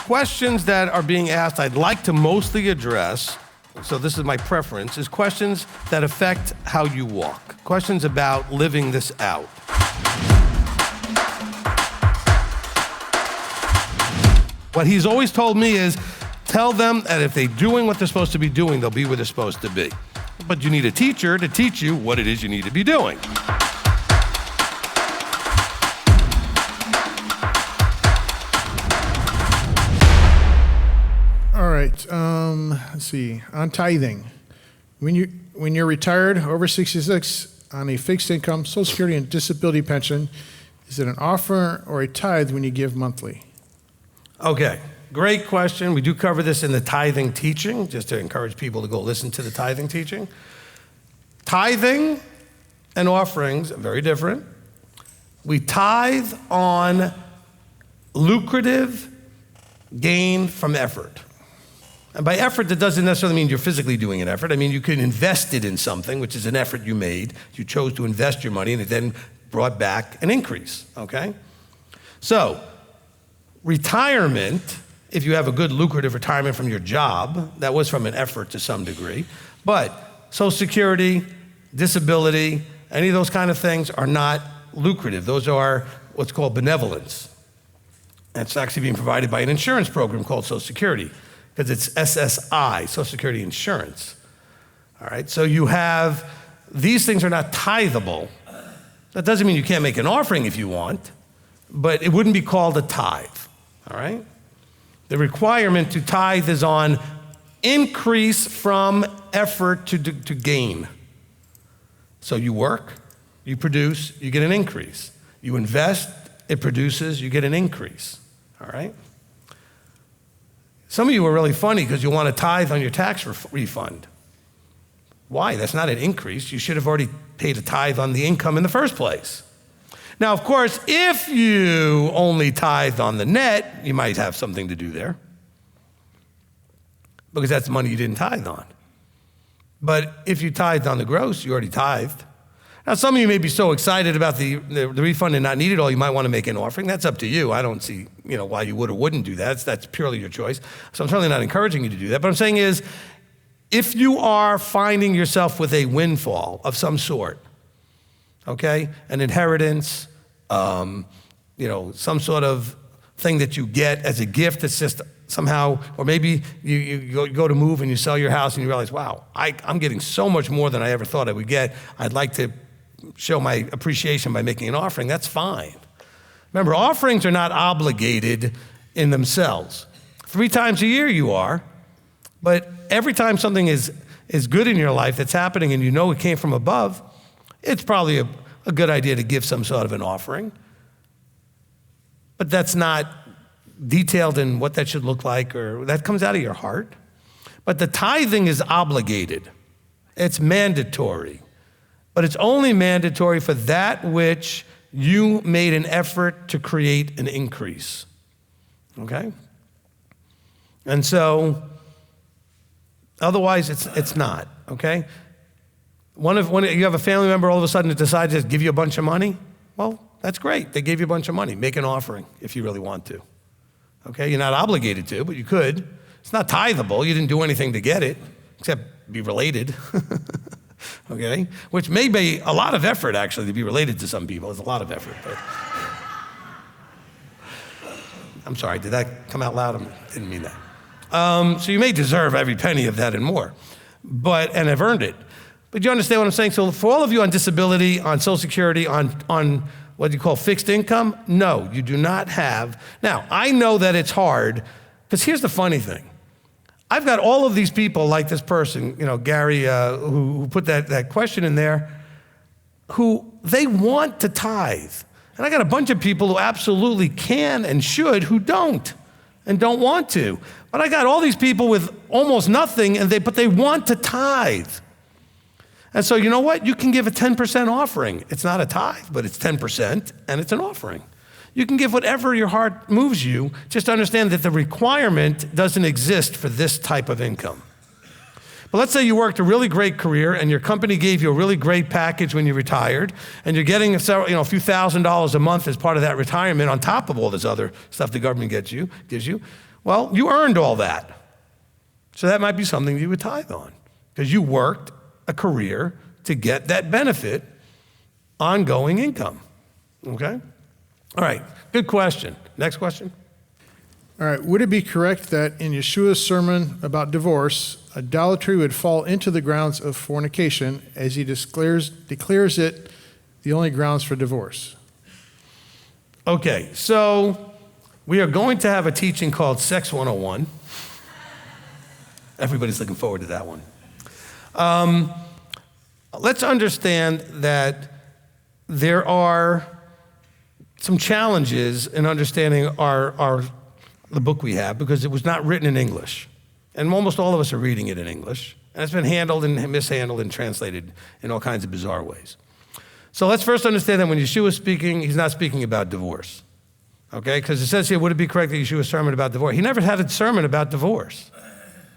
questions that are being asked, I'd like to mostly address, so this is my preference, is questions that affect how you walk. Questions about living this out. What he's always told me is, tell them that if they're doing what they're supposed to be doing, they'll be where they're supposed to be. But you need a teacher to teach you what it is you need to be doing. All right, let's see, on tithing. When you're retired, over 66, on a fixed income, Social Security and disability pension, is it an offer or a tithe when you give monthly? Okay, great question. We do cover this in the tithing teaching, just to encourage people to go listen to the tithing teaching. Tithing and offerings are very different. We tithe on lucrative gain from effort. And by effort, that doesn't necessarily mean you're physically doing an effort. I mean, you can invest it in something, which is an effort you made. You chose to invest your money, and it then brought back an increase, okay? So, retirement, if you have a good lucrative retirement from your job, that was from an effort to some degree. But Social Security, disability, any of those kind of things are not lucrative. Those are what's called benevolence. And it's actually being provided by an insurance program called Social Security, because it's SSI, Social Security Insurance. All right, so you have, these things are not tithable. That doesn't mean you can't make an offering if you want, but it wouldn't be called a tithe, all right? The requirement to tithe is on increase from effort to gain. So you work, you produce, you get an increase. You invest, it produces, you get an increase, all right? Some of you are really funny because you want to tithe on your tax refund. Why? That's not an increase. You should have already paid a tithe on the income in the first place. Now, of course, if you only tithed on the net, you might have something to do there, because that's money you didn't tithe on. But if you tithed on the gross, you already tithed. Now, some of you may be so excited about the refund and not need it all, you might want to make an offering. That's up to you. I don't see, why you would or wouldn't do that. That's purely your choice. So I'm certainly not encouraging you to do that. But I'm saying is, if you are finding yourself with a windfall of some sort, okay, an inheritance, some sort of thing that you get as a gift that's just somehow, or maybe you go to move and you sell your house and you realize, wow, I'm getting so much more than I ever thought I would get. I'd like to show my appreciation by making an offering. That's fine. Remember, offerings are not obligated in themselves. 3 times a year you are, but every time something is good in your life that's happening and you know it came from above, it's probably a good idea to give some sort of an offering. But that's not detailed in what that should look like, or that comes out of your heart. But the tithing is obligated. It's mandatory. But it's only mandatory for that which you made an effort to create an increase. Okay? And so, otherwise it's not, okay? You have a family member all of a sudden that decides to give you a bunch of money, well, that's great. They gave you a bunch of money. Make an offering if you really want to. Okay, you're not obligated to, but you could. It's not tithable. You didn't do anything to get it, except be related. Okay, which may be a lot of effort, actually, to be related to some people. It's a lot of effort. But I'm sorry, did that come out loud? I didn't mean that. So you may deserve every penny of that and more, and have earned it. But you understand what I'm saying? So for all of you on disability, on Social Security, on what you call fixed income, no, you do not have. Now, I know that it's hard, because here's the funny thing. I've got all of these people like this person, Gary, who put that question in there, who they want to tithe. And I got a bunch of people who absolutely can and should who don't and don't want to. But I got all these people with almost nothing, but they want to tithe. And so you know what? You can give a 10% offering. It's not a tithe, but it's 10%, and it's an offering. You can give whatever your heart moves you. Just understand that the requirement doesn't exist for this type of income. But let's say you worked a really great career and your company gave you a really great package when you retired, and you're getting a few $1,000s a month as part of that retirement on top of all this other stuff the government gives you. Well, you earned all that. So that might be something you would tithe on because you worked a career to get that benefit, ongoing income. Okay? All right, good question. Next question. All right, would it be correct that in Yeshua's sermon about divorce, idolatry would fall into the grounds of fornication as he declares it the only grounds for divorce? Okay, so we are going to have a teaching called Sex 101. Everybody's looking forward to that one. Let's understand that there are some challenges in understanding the book we have because it was not written in English. And almost all of us are reading it in English. And it's been handled and mishandled and translated in all kinds of bizarre ways. So let's first understand that when Yeshua is speaking, he's not speaking about divorce. Okay? Because it says here, would it be correct that Yeshua's sermon about divorce? He never had a sermon about divorce.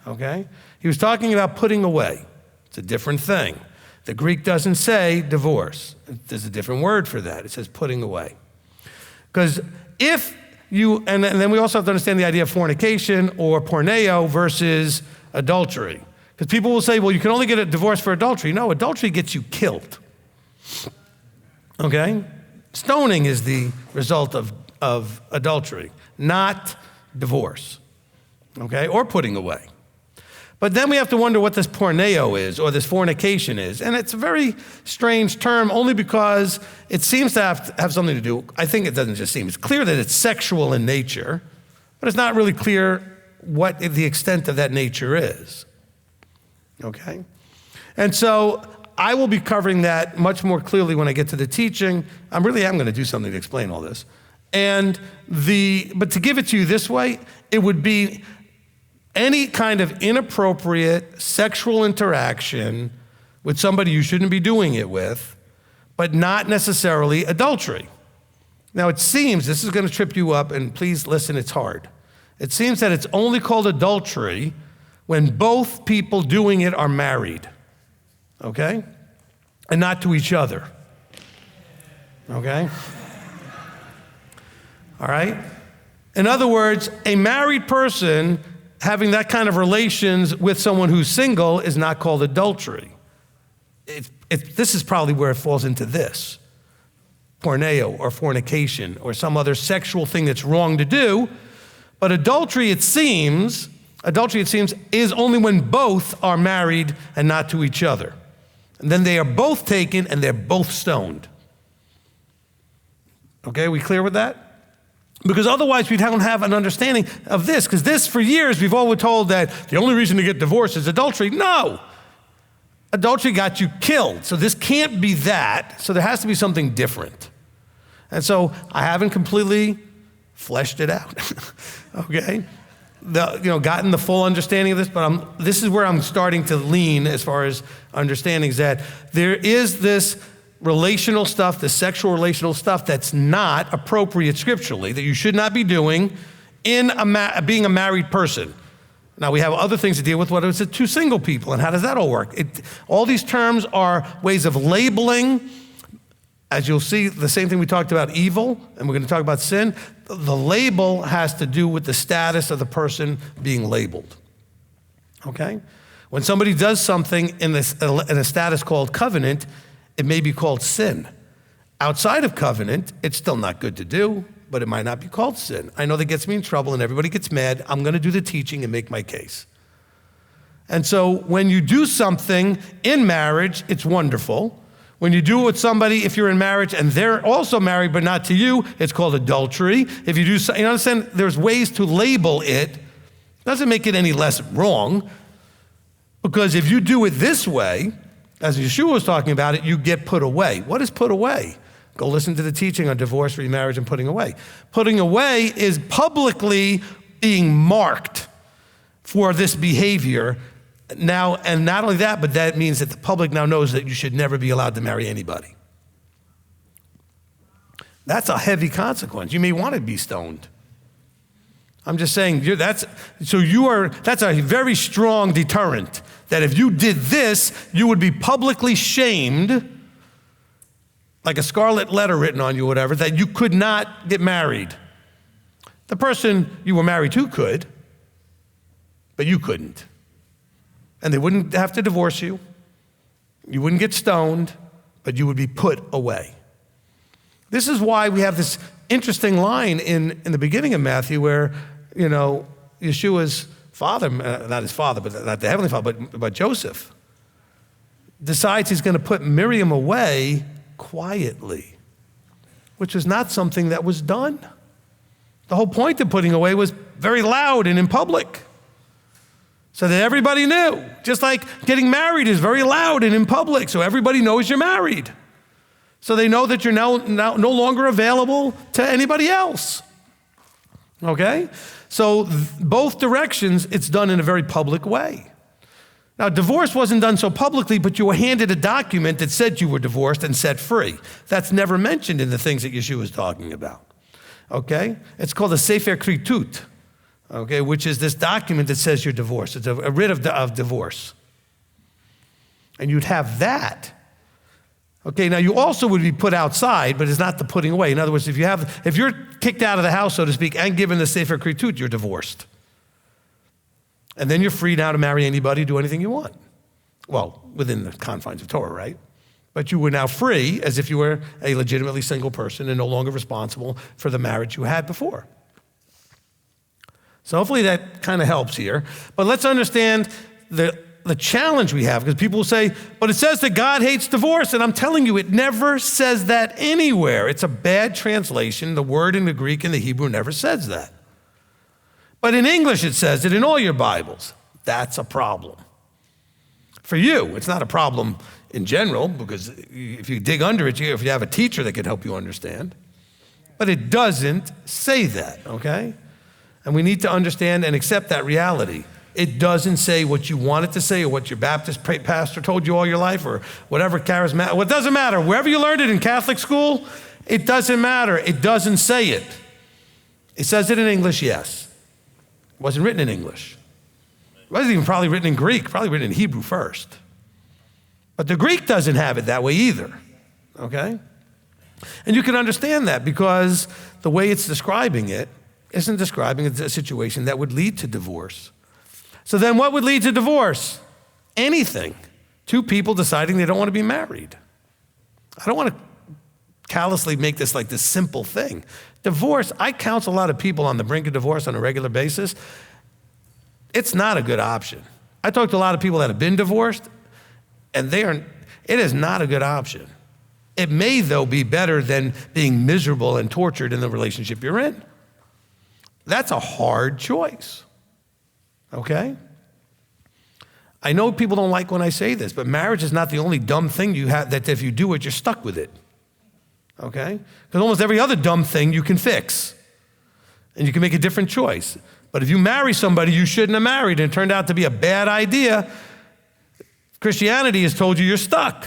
Okay? He was talking about putting away. It's a different thing. The Greek doesn't say divorce. There's a different word for that. It says putting away. Because if you, and then we also have to understand the idea of fornication or porneo versus adultery. Because people will say, well, you can only get a divorce for adultery. No, adultery gets you killed. Okay? Stoning is the result of adultery, not divorce. Okay? Or putting away. But then we have to wonder what this porneo is or this fornication is. And it's a very strange term only because it seems to have something to do, I think it doesn't just seem, it's clear that it's sexual in nature, but it's not really clear what the extent of that nature is. Okay? And so I will be covering that much more clearly when I get to the teaching. I really am going to do something to explain all this. But to give it to you this way, it would be any kind of inappropriate sexual interaction with somebody you shouldn't be doing it with, but not necessarily adultery. Now it seems, this is going to trip you up, and please listen, it's hard. It seems that it's only called adultery when both people doing it are married, okay? And not to each other, okay? All right? In other words, a married person having that kind of relations with someone who's single is not called adultery. This is probably where it falls into this. Porneo or fornication or some other sexual thing that's wrong to do. But adultery, it seems, is only when both are married and not to each other. And then they are both taken and they're both stoned. Okay, we clear with that? Because otherwise we don't have an understanding of this. Because this, for years, we've always told that the only reason to get divorced is adultery. No! Adultery got you killed. So this can't be that. So there has to be something different. And so I haven't completely fleshed it out. Okay? Gotten the full understanding of this, but this is where I'm starting to lean as far as understanding is that there is this relational stuff, the sexual relational stuff that's not appropriate scripturally, that you should not be doing in being a married person. Now, we have other things to deal with, whether it's two single people, and how does that all work? All these terms are ways of labeling. As you'll see, the same thing we talked about evil, and we're going to talk about sin. The label has to do with the status of the person being labeled. Okay? When somebody does something in a status called covenant, it may be called sin. Outside of covenant, it's still not good to do, but it might not be called sin. I know that gets me in trouble and everybody gets mad. I'm going to do the teaching and make my case. And so when you do something in marriage, it's wonderful. When you do it with somebody, if you're in marriage and they're also married but not to you, it's called adultery. If you do, you understand, there's ways to label it. Doesn't make it any less wrong. Because if you do it this way, as Yeshua was talking about it, you get put away. What is put away? Go listen to the teaching on divorce, remarriage, and putting away. Putting away is publicly being marked for this behavior. Now, and not only that, but that means that the public now knows that you should never be allowed to marry anybody. That's a heavy consequence. You may want to be stoned. I'm just saying, that's a very strong deterrent. That if you did this, you would be publicly shamed, like a scarlet letter written on you or whatever, that you could not get married. The person you were married to could, but you couldn't. And they wouldn't have to divorce you. You wouldn't get stoned, but you would be put away. This is why we have this interesting line in the beginning of Matthew where, Yeshua's father, not his father, but not the heavenly father, but Joseph, decides he's going to put Miriam away quietly, which was not something that was done. The whole point of putting away was very loud and in public, so that everybody knew. Just like getting married is very loud and in public, so everybody knows you're married. So they know that you're now no longer available to anybody else. Okay? So both directions, it's done in a very public way. Now, divorce wasn't done so publicly, but you were handed a document that said you were divorced and set free. That's never mentioned in the things that Yeshua is talking about. Okay? It's called a Sefer Kritut, okay, which is this document that says you're divorced. It's a writ of divorce. And you'd have that. Okay, now you also would be put outside, but it's not the putting away. In other words, if you're kicked out of the house, so to speak, and given the Sefer Kritut, you're divorced. And then you're free now to marry anybody, do anything you want. Well, within the confines of Torah, right? But you were now free as if you were a legitimately single person and no longer responsible for the marriage you had before. So hopefully that kind of helps here. But let's understand the challenge we have, because people will say, but it says that God hates divorce, and I'm telling you, it never says that anywhere. It's a bad translation. The word in the Greek and the Hebrew never says that. But in English, it says it in all your Bibles. That's a problem. For you, it's not a problem in general, because if you dig under it, if you have a teacher that can help you understand. But it doesn't say that, okay? And we need to understand and accept that reality. It doesn't say what you want it to say or what your Baptist pastor told you all your life or whatever charismatic. Well, it doesn't matter. Wherever you learned it in Catholic school, it doesn't matter. It doesn't say it. It says it in English, yes. It wasn't written in English. It wasn't even probably written in Greek, probably written in Hebrew first. But the Greek doesn't have it that way either, okay? And you can understand that because the way it's describing it isn't describing a situation that would lead to divorce. So then what would lead to divorce? Anything. Two people deciding they don't want to be married. I don't want to callously make this like this simple thing. Divorce, I counsel a lot of people on the brink of divorce on a regular basis. It's not a good option. I talk to a lot of people that have been divorced, and it is not a good option. It may, though, be better than being miserable and tortured in the relationship you're in. That's a hard choice, okay? I know people don't like when I say this, but marriage is not the only dumb thing you have that if you do it, you're stuck with it, okay? Because almost every other dumb thing you can fix, and you can make a different choice. But if you marry somebody you shouldn't have married and it turned out to be a bad idea, Christianity has told you you're stuck,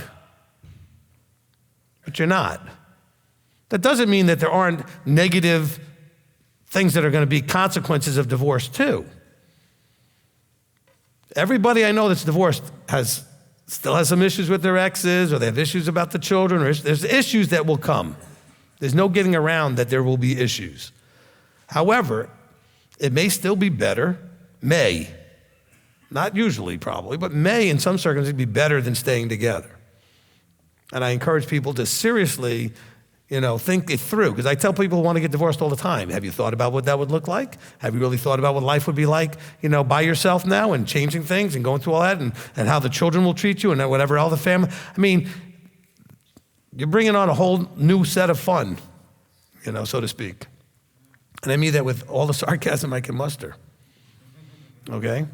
but you're not. That doesn't mean that there aren't negative things that are going to be consequences of divorce too. Everybody I know that's divorced still has some issues with their exes, or they have issues about the children, or there's issues that will come. There's no getting around that there will be issues. However, it may still be better, not usually probably, but may in some circumstances be better than staying together. And I encourage people to seriously, think it through. Because I tell people who want to get divorced all the time, have you thought about what that would look like? Have you really thought about what life would be like, by yourself now and changing things and going through all that and how the children will treat you and whatever, all the family. I mean, you're bringing on a whole new set of fun, so to speak. And I mean that with all the sarcasm I can muster, okay?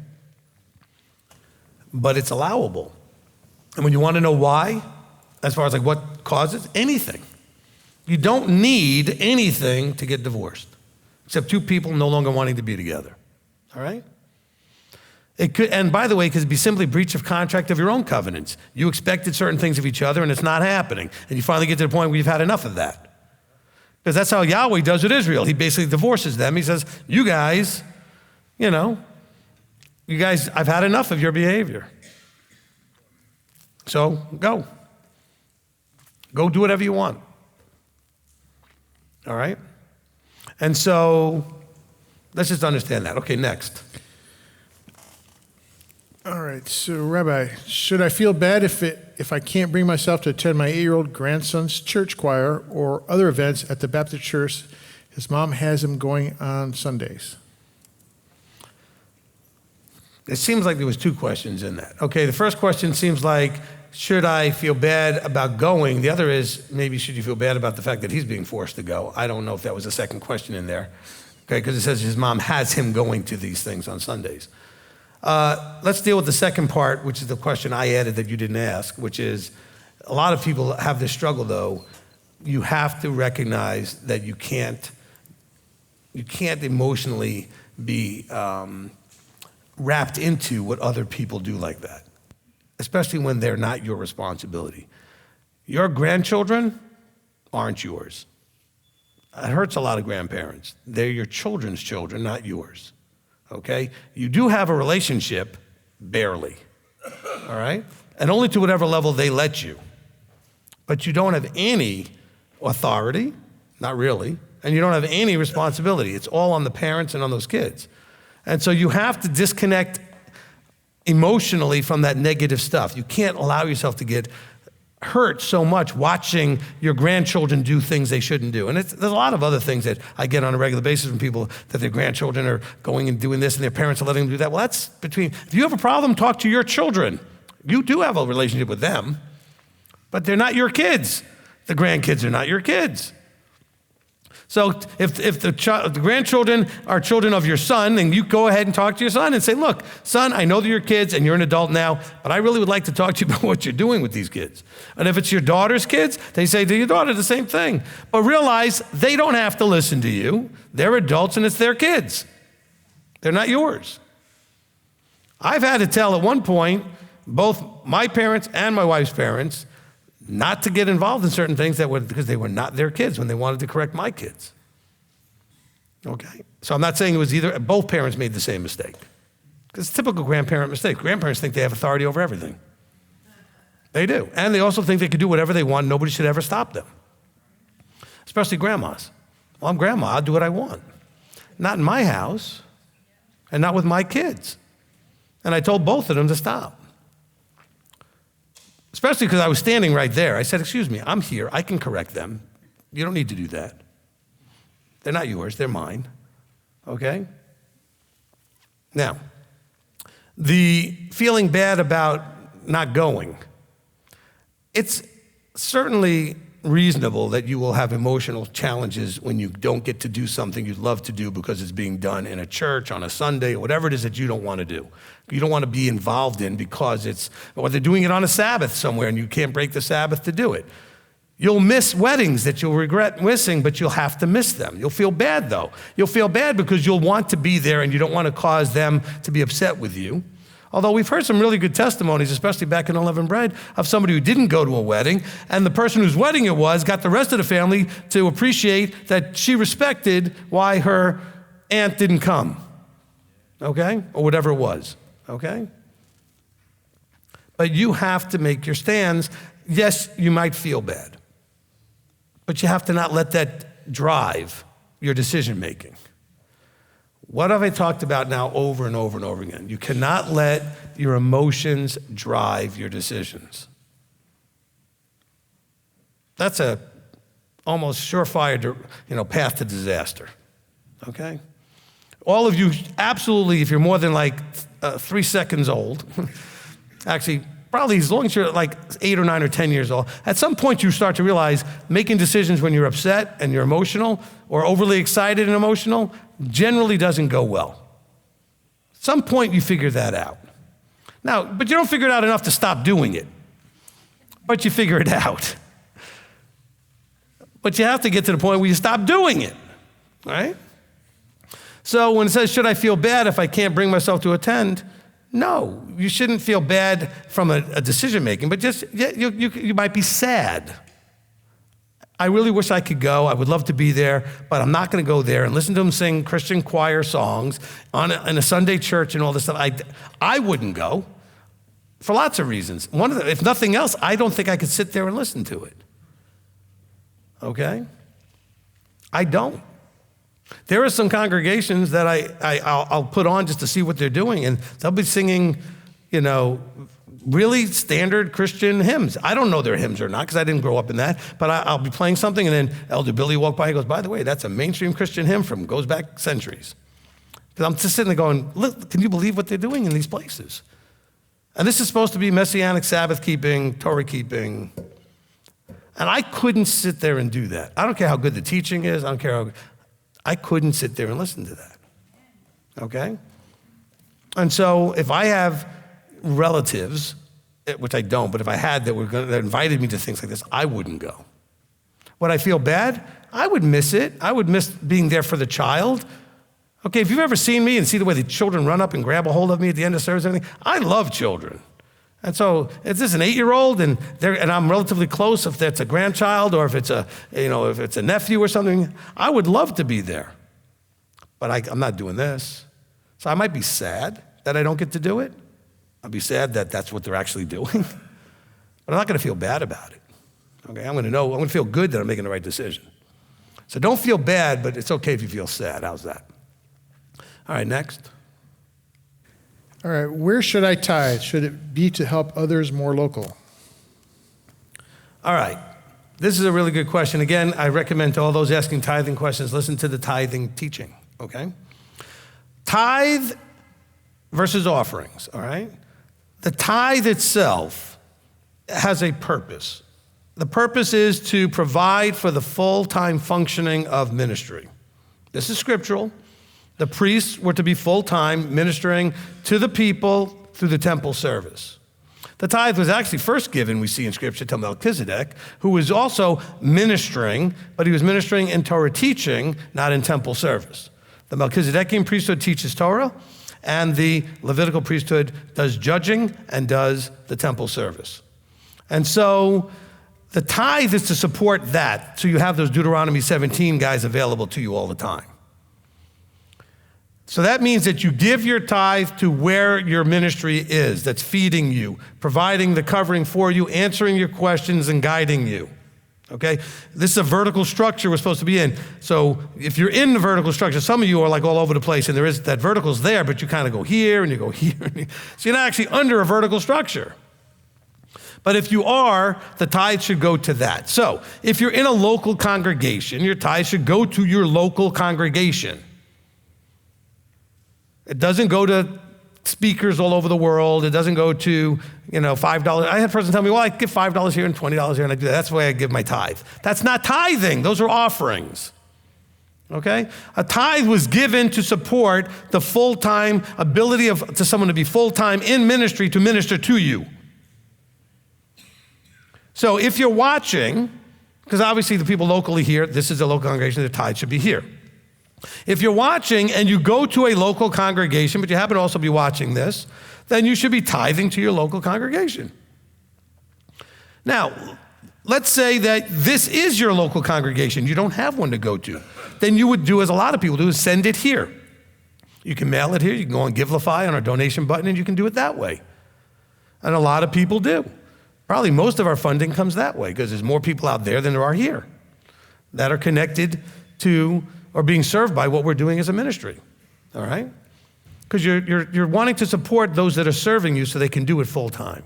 But it's allowable. And when you want to know why, as far as like what causes, anything. You don't need anything to get divorced, except two people no longer wanting to be together, all right? It could, and by the way, it could be simply breach of contract of your own covenants. You expected certain things of each other and it's not happening. And you finally get to the point where you've had enough of that. Because that's how Yahweh does with Israel. He basically divorces them. He says, you guys, I've had enough of your behavior. So go. Go do whatever you want. All right? And so let's just understand that. Okay, next. All right, so Rabbi, should I feel bad if I can't bring myself to attend my 8-year-old grandson's church choir or other events at the Baptist church his mom has him going on Sundays? It seems like there was 2 questions in that. Okay, the first question seems like, should I feel bad about going? The other is, maybe should you feel bad about the fact that he's being forced to go? I don't know if that was a second question in there. Okay, because it says his mom has him going to these things on Sundays. Let's deal with the second part, which is the question I added that you didn't ask, which is, a lot of people have this struggle though. You have to recognize that you can't emotionally be wrapped into what other people do like that, especially when they're not your responsibility. Your grandchildren aren't yours. It hurts a lot of grandparents. They're your children's children, not yours, okay? You do have a relationship, barely, all right? And only to whatever level they let you. But you don't have any authority, not really, and you don't have any responsibility. It's all on the parents and on those kids. And so you have to disconnect emotionally from that negative stuff. You can't allow yourself to get hurt so much watching your grandchildren do things they shouldn't do. And there's a lot of other things that I get on a regular basis from people that their grandchildren are going and doing this and their parents are letting them do that. Well, that's if you have a problem, talk to your children. You do have a relationship with them, but they're not your kids. The grandkids are not your kids. So if the grandchildren are children of your son, then you go ahead and talk to your son and say, look, son, I know they're your kids and you're an adult now, but I really would like to talk to you about what you're doing with these kids. And if it's your daughter's kids, they say to your daughter the same thing. But realize they don't have to listen to you. They're adults and it's their kids. They're not yours. I've had to tell at one point, both my parents and my wife's parents, not to get involved in certain things because they were not their kids when they wanted to correct my kids. Okay? So I'm not saying it was both parents made the same mistake. Because it's a typical grandparent mistake. Grandparents think they have authority over everything. They do. And they also think they can do whatever they want. Nobody should ever stop them. Especially grandmas. Well, I'm grandma. I'll do what I want. Not in my house and not with my kids. And I told both of them to stop. Especially because I was standing right there. I said, excuse me, I'm here. I can correct them. You don't need to do that. They're not yours. They're mine. Okay? Now, the feeling bad about not going. It's certainly reasonable that you will have emotional challenges when you don't get to do something you'd love to do because it's being done in a church on a Sunday or whatever it is that you don't want to do. You don't want to be involved in because or they're doing it on a Sabbath somewhere and you can't break the Sabbath to do it. You'll miss weddings that you'll regret missing, but you'll have to miss them. You'll feel bad though. You'll feel bad because you'll want to be there and you don't want to cause them to be upset with you. Although we've heard some really good testimonies, especially back in Unleavened Bread, of somebody who didn't go to a wedding, and the person whose wedding it was got the rest of the family to appreciate that she respected why her aunt didn't come, okay? Or whatever it was, okay? But you have to make your stands. Yes, you might feel bad, but you have to not let that drive your decision making. What have I talked about now over and over and over again? You cannot let your emotions drive your decisions. That's a almost surefire, path to disaster, okay? All of you, absolutely, if you're more than 3 seconds old, actually, probably as long as you're 8 or 9 or 10 years old, at some point you start to realize making decisions when you're upset and you're emotional or overly excited and emotional generally doesn't go well. At some point you figure that out. Now, but you don't figure it out enough to stop doing it, but you figure it out. But you have to get to the point where you stop doing it, right? So when it says, should I feel bad if I can't bring myself to attend? No, you shouldn't feel bad from a decision making, but just you might be sad. I really wish I could go. I would love to be there, but I'm not going to go there and listen to them sing Christian choir songs in a Sunday church and all this stuff. I wouldn't go for lots of reasons. One of them, if nothing else, I don't think I could sit there and listen to it. Okay? I don't. There are some congregations that I'll put on just to see what they're doing, and they'll be singing really standard Christian hymns. I don't know their hymns or not because I didn't grow up in that, but I'll be playing something and then Elder Billy walked by and goes, by the way, that's a mainstream Christian hymn goes back centuries. Because I'm just sitting there going, look, can you believe what they're doing in these places? And this is supposed to be Messianic Sabbath keeping, Torah keeping. And I couldn't sit there and do that. I don't care how good the teaching is. I couldn't sit there and listen to that. Okay? And so if I have relatives, which I don't, but if I had that invited me to things like this, I wouldn't go. Would I feel bad? I would miss it. I would miss being there for the child. Okay, if you've ever seen me and see the way the children run up and grab a hold of me at the end of service and everything, I love children. And so if this is an 8-year-old and I'm relatively close, if that's a grandchild or if it's a nephew or something, I would love to be there. But I'm not doing this. So I might be sad that I don't get to do it. I'll be sad that that's what they're actually doing. But I'm not going to feel bad about it. Okay, I'm going to feel good that I'm making the right decision. So don't feel bad, but it's okay if you feel sad. How's that? All right, next. All right, where should I tithe? Should it be to help others more local? All right, this is a really good question. Again, I recommend to all those asking tithing questions, listen to the tithing teaching, okay? Tithe versus offerings, all right? The tithe itself has a purpose. The purpose is to provide for the full-time functioning of ministry. This is scriptural. The priests were to be full-time ministering to the people through the temple service. The tithe was actually first given, we see in Scripture, to Melchizedek, who was also ministering, but he was ministering in Torah teaching, not in temple service. The Melchizedekian priesthood teaches Torah, and the Levitical priesthood does judging and does the temple service. And so the tithe is to support that, so you have those Deuteronomy 17 guys available to you all the time. So that means that you give your tithe to where your ministry is, that's feeding you, providing the covering for you, answering your questions, and guiding you. Okay? This is a vertical structure we're supposed to be in. So if you're in the vertical structure, some of you are like all over the place, and there is that vertical's there, but you kind of go here and you go here. So you're not actually under a vertical structure. But if you are, the tithe should go to that. So if you're in a local congregation, your tithe should go to your local congregation. It doesn't go to speakers all over the world. It doesn't go to, $5. I had a person tell me, well, I give $5 here and $20 here, and I do that. That's the way I give my tithe. That's not tithing. Those are offerings. Okay? A tithe was given to support the full-time ability to someone to be full-time in ministry to minister to you. So if you're watching, because obviously the people locally here, this is a local congregation, the tithe should be here. If you're watching and you go to a local congregation, but you happen to also be watching this, then you should be tithing to your local congregation. Now, let's say that this is your local congregation. You don't have one to go to. Then you would do as a lot of people do, is send it here. You can mail it here. You can go on Givelify on our donation button, and you can do it that way. And a lot of people do. Probably most of our funding comes that way because there's more people out there than there are here that are connected to or being served by what we're doing as a ministry, all right? Because you're wanting to support those that are serving you so they can do it full time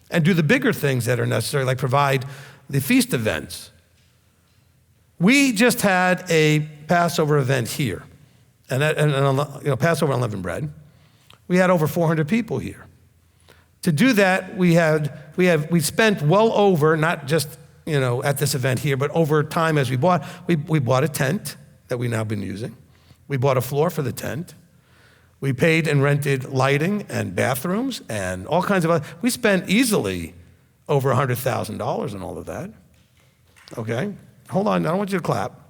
and do the bigger things that are necessary, like provide the feast events. We just had a Passover event here, and Passover unleavened bread. We had over 400 people here. To do that, we spent well over, not just at this event here, but over time as we bought a tent that we've now been using. We bought a floor for the tent. We paid and rented lighting and bathrooms and all kinds of other. We spent easily over $100,000 on all of that. Okay? Hold on, I don't want you to clap.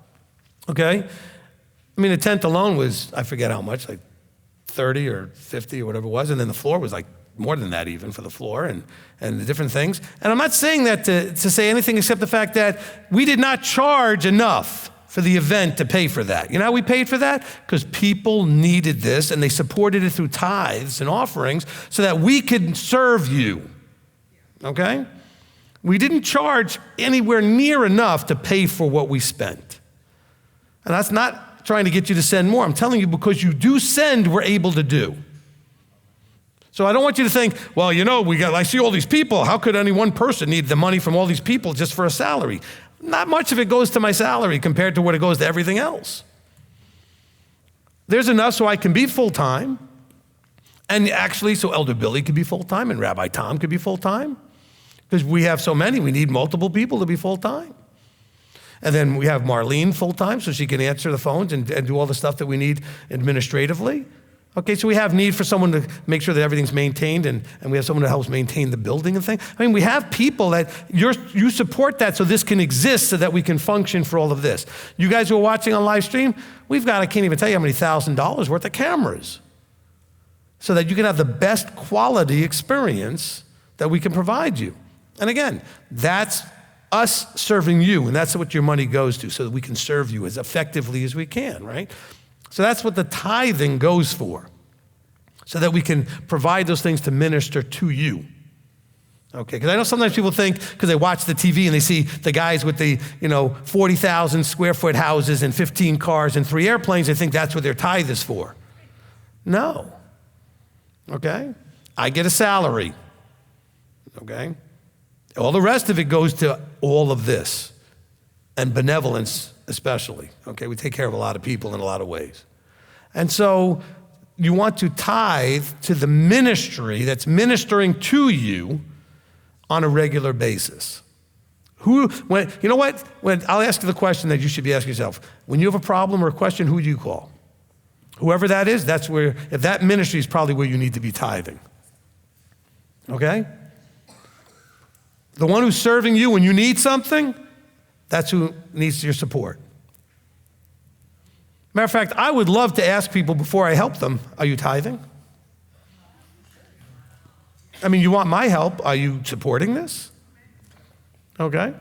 Okay? I mean, the tent alone was, I forget how much, like 30 or 50 or whatever it was, and then the floor was like more than that even for the floor and the different things. And I'm not saying that to say anything except the fact that we did not charge enough for the event to pay for that. You know how we paid for that? Because people needed this and they supported it through tithes and offerings so that we could serve you, okay? We didn't charge anywhere near enough to pay for what we spent. And that's not trying to get you to send more. I'm telling you because you do send, we're able to do. So I don't want you to think, well, I see all these people. How could any one person need the money from all these people just for a salary? Not much of it goes to my salary compared to what it goes to everything else. There's enough so I can be full-time. And actually, so Elder Billy could be full-time and Rabbi Tom could be full-time. Because we have so many, we need multiple people to be full-time. And then we have Marlene full-time so she can answer the phones and do all the stuff that we need administratively. Okay, so we have need for someone to make sure that everything's maintained and we have someone that helps maintain the building and things. I mean, we have people that you support that so this can exist so that we can function for all of this. You guys who are watching on live stream, I can't even tell you how many $1,000s worth of cameras so that you can have the best quality experience that we can provide you. And again, that's us serving you, and that's what your money goes to, so that we can serve you as effectively as we can, right? So that's what the tithing goes for, so that we can provide those things to minister to you. Okay, because I know sometimes people think, because they watch the TV and they see the guys with the 40,000 square foot houses and 15 cars and 3 airplanes, they think that's what their tithe is for. No. Okay? I get a salary. Okay? All the rest of it goes to all of this, and benevolence especially. Okay, we take care of a lot of people in a lot of ways. And so you want to tithe to the ministry that's ministering to you on a regular basis. I'll ask you the question that you should be asking yourself. When you have a problem or a question, who do you call? Whoever that is, if that ministry is probably where you need to be tithing. Okay? The one who's serving you when you need something, that's who needs your support. Matter of fact, I would love to ask people before I help them, are you tithing? I mean, you want my help, are you supporting this? Okay?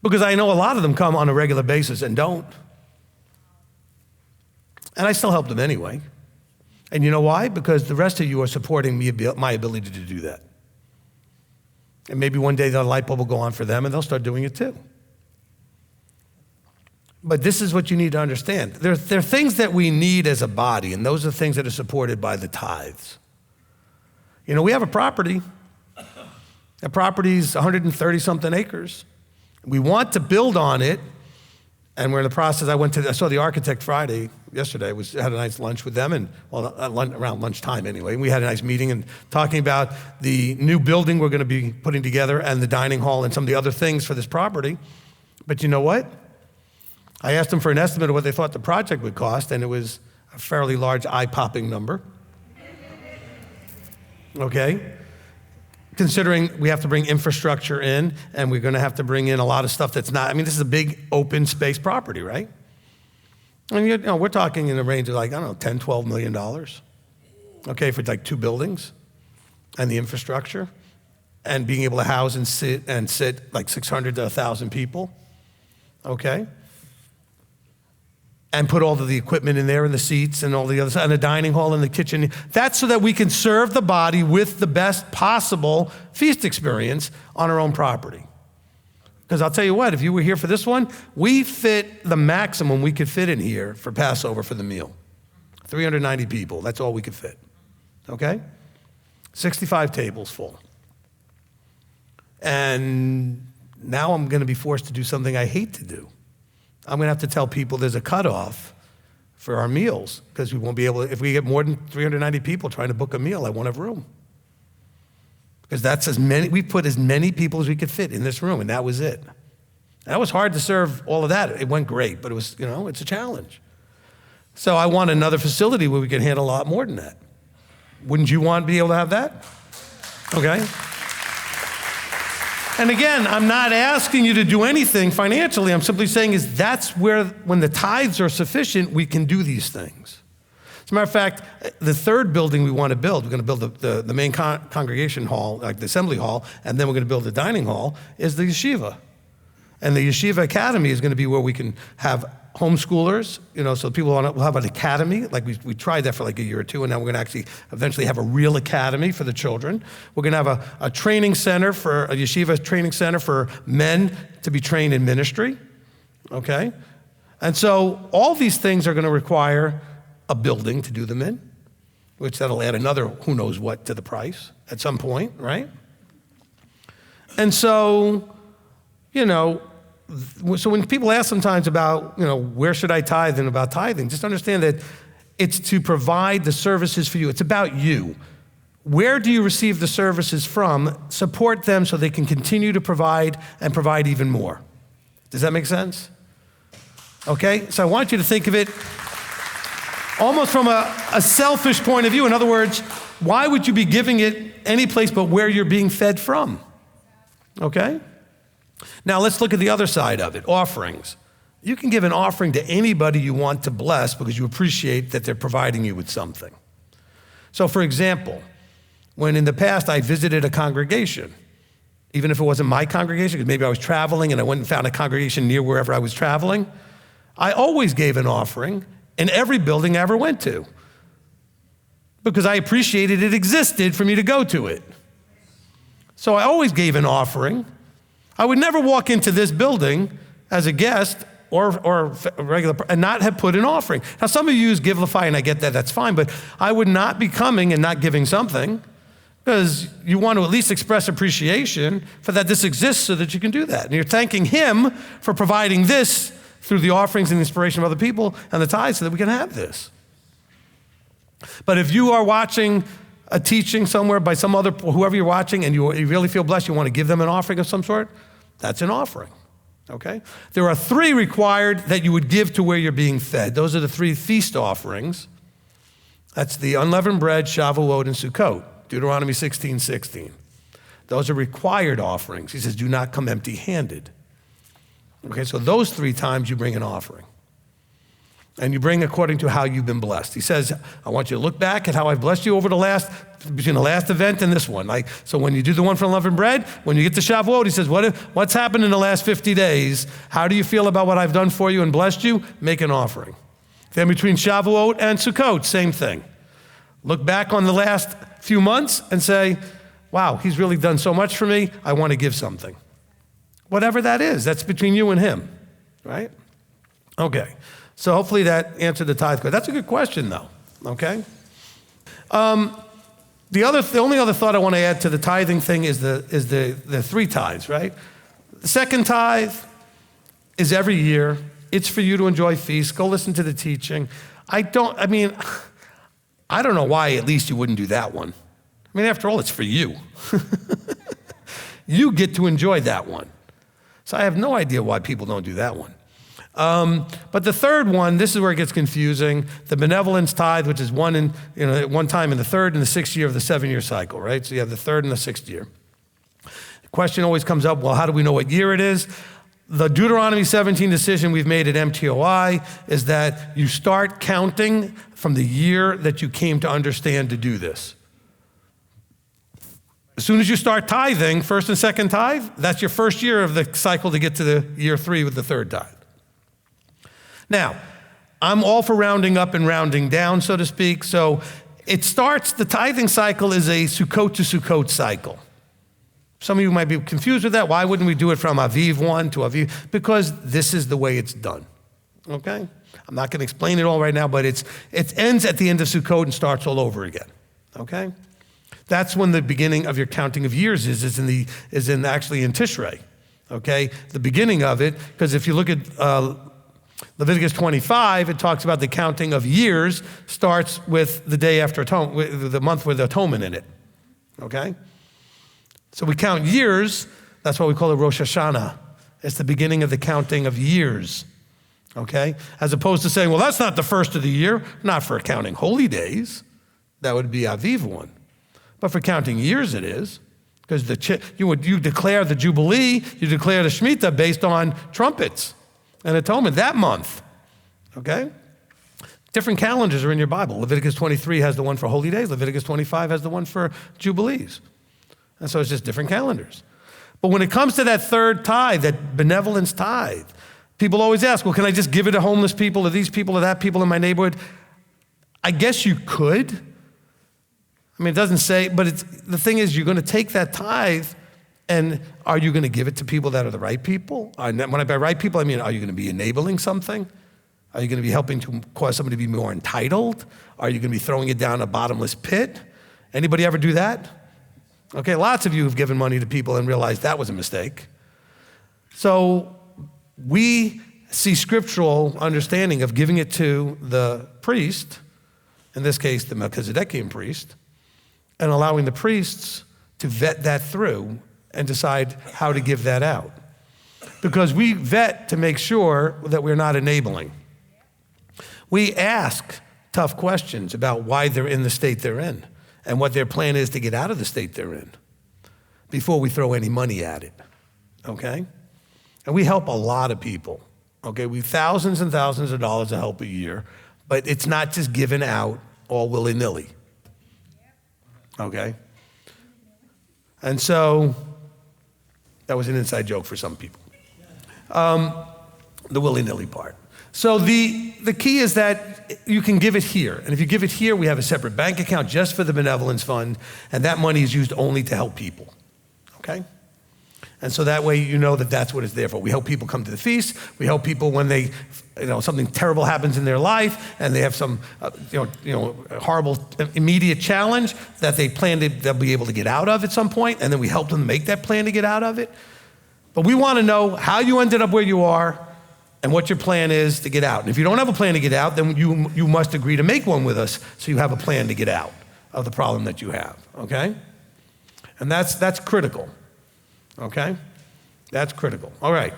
Because I know a lot of them come on a regular basis and don't. And I still help them anyway. And you know why? Because the rest of you are supporting my ability to do that. And maybe one day the light bulb will go on for them and they'll start doing it too. But this is what you need to understand. There are things that we need as a body, and those are things that are supported by the tithes. We have a property. That property's 130-something acres. We want to build on it, and we're in the process. I saw the architect yesterday. Had a nice lunch with them, and around lunchtime anyway. We had a nice meeting and talking about the new building we're going to be putting together and the dining hall and some of the other things for this property. But you know what? I asked them for an estimate of what they thought the project would cost, and it was a fairly large, eye-popping number. Okay? Considering we have to bring infrastructure in, and we're going to have to bring in a lot of stuff that's not, this is a big open space property, right? And we're talking in the range of $10, $12 million. Okay, for 2 buildings and the infrastructure and being able to house and sit 600 to 1,000 people. Okay? And put all of the equipment in there and the seats and all the other stuff, and the dining hall and the kitchen. That's so that we can serve the body with the best possible feast experience on our own property. Because I'll tell you what, if you were here for this one, we fit the maximum we could fit in here for Passover for the meal. 390 people, that's all we could fit. Okay? 65 tables full. And now I'm going to be forced to do something I hate to do. I'm going to have to tell people there's a cutoff for our meals because we won't be able to, if we get more than 390 people trying to book a meal, I won't have room. Because we put as many people as we could fit in this room, and that was it. And that was hard to serve all of that. It went great, but it was, it's a challenge. So I want another facility where we can handle a lot more than that. Wouldn't you want to be able to have that? Okay. And again, I'm not asking you to do anything financially. I'm simply saying that's where, when the tithes are sufficient, we can do these things. As a matter of fact, the third building we want to build, we're going to build the main congregation hall, like the assembly hall, and then we're going to build the dining hall, is the yeshiva. And the yeshiva academy is going to be where we can have homeschoolers, so people will have an academy. Like we tried that for a year or two, and now we're going to actually eventually have a real academy for the children. We're going to have a training center a yeshiva training center for men to be trained in ministry, okay? And so all these things are going to require a building to do them in. which that'll add another who knows what to the price at some point, right? And so, so when people ask sometimes about, where should I tithe and about tithing, just understand that it's to provide the services for you. It's about you. Where do you receive the services from? Support them so they can continue to provide and provide even more. Does that make sense? Okay, so I want you to think of it almost from a selfish point of view. In other words, why would you be giving it any place but where you're being fed from? Okay? Now let's look at the other side of it, offerings. You can give an offering to anybody you want to bless because you appreciate that they're providing you with something. So for example, when in the past I visited a congregation, even if it wasn't my congregation, because maybe I was traveling and I went and found a congregation near wherever I was traveling, I always gave an offering in every building I ever went to because I appreciated it existed for me to go to it. So I always gave an offering. I would never walk into this building as a guest or a regular and not have put an offering. Now some of you use Givelify and I get that, that's fine, but I would not be coming and not giving something because you want to at least express appreciation for that this exists so that you can do that. And you're thanking him for providing this through the offerings and the inspiration of other people and the tithe so that we can have this. But if you are watching a teaching somewhere by some other, whoever you're watching, and you really feel blessed, you want to give them an offering of some sort, that's an offering, okay? There are 3 required that you would give to where you're being fed. Those are the 3 feast offerings. That's the unleavened bread, Shavuot, and Sukkot, Deuteronomy 16:16. Those are required offerings. He says, do not come empty-handed. Okay, so those 3 times you bring an offering. And you bring according to how you've been blessed. He says, I want you to look back at how I've blessed you between the last event and this one. So when you do the one for unleavened bread, when you get to Shavuot, he says, what's happened in the last 50 days? How do you feel about what I've done for you and blessed you? Make an offering. Then between Shavuot and Sukkot, same thing. Look back on the last few months and say, wow, he's really done so much for me. I want to give something. Whatever that is, that's between you and him, right? Okay. So hopefully that answered the tithe question. That's a good question, though, okay? The only other thought I want to add to the tithing thing is the 3 tithes, right? The second tithe is every year. It's for you to enjoy feasts. Go listen to the teaching. I don't know why at least you wouldn't do that one. I mean, after all, it's for you. You get to enjoy that one. So I have no idea why people don't do that one. But the third one, this is where it gets confusing. The benevolence tithe, which is one time in the 3rd and the 6th year of the 7-year cycle, right? So you have the 3rd and the 6th year. The question always comes up, well, how do we know what year it is? The Deuteronomy 17 decision we've made at m.t.o.i is that you start counting from the year that you came to understand to do this. As soon as you start tithing, 1st and 2nd tithe, that's your 1st year of the cycle to get to the year 3 with the 3rd tithe. Now, I'm all for rounding up and rounding down, so to speak. So the tithing cycle is a Sukkot to Sukkot cycle. Some of you might be confused with that. Why wouldn't we do it from Aviv 1 to Aviv? Because this is the way it's done, okay? I'm not going to explain it all right now, but it ends at the end of Sukkot and starts all over again, okay? That's when the beginning of your counting of years is actually in Tishrei, okay? The beginning of it, because if you look at Leviticus 25, it talks about the counting of years starts with the day after atonement, with the month with atonement in it, okay? So we count years, that's why we call it Rosh Hashanah. It's the beginning of the counting of years, okay? As opposed to saying, well, that's not the first of the year, not for counting holy days. That would be Aviv 1. But for counting years it is, because you declare the Jubilee, you declare the Shemitah based on trumpets and atonement that month, okay? Different calendars are in your Bible. Leviticus 23 has the one for holy days. Leviticus 25 has the one for Jubilees. And so it's just different calendars. But when it comes to that 3rd tithe, that benevolence tithe, people always ask, well, can I just give it to homeless people or these people or that people in my neighborhood? I guess you could. I mean, it doesn't say, but the thing is, you're going to take that tithe, and are you going to give it to people that are the right people? When I by right people, I mean, are you going to be enabling something? Are you going to be helping to cause somebody to be more entitled? Are you going to be throwing it down a bottomless pit? Anybody ever do that? Okay, lots of you have given money to people and realized that was a mistake. So we see scriptural understanding of giving it to the priest, in this case, the Melchizedekian priest, and allowing the priests to vet that through and decide how to give that out. Because we vet to make sure that we're not enabling. We ask tough questions about why they're in the state they're in and what their plan is to get out of the state they're in before we throw any money at it, okay? And we help a lot of people, okay? We thousands and thousands of dollars of help a year, but it's not just given out all willy-nilly, okay? And so that was an inside joke for some people. The willy-nilly part. So the key is that you can give it here. And if you give it here, we have a separate bank account just for the benevolence fund, and that money is used only to help people, okay? And so that way you know that that's what it's there for. We help people come to the feast. We help people when they, something terrible happens in their life and they have some, horrible immediate challenge that they'll be able to get out of at some point, and then we help them make that plan to get out of it. But we want to know how you ended up where you are and what your plan is to get out. And if you don't have a plan to get out, then you must agree to make one with us so you have a plan to get out of the problem that you have, okay? And that's critical, okay? That's critical. All right.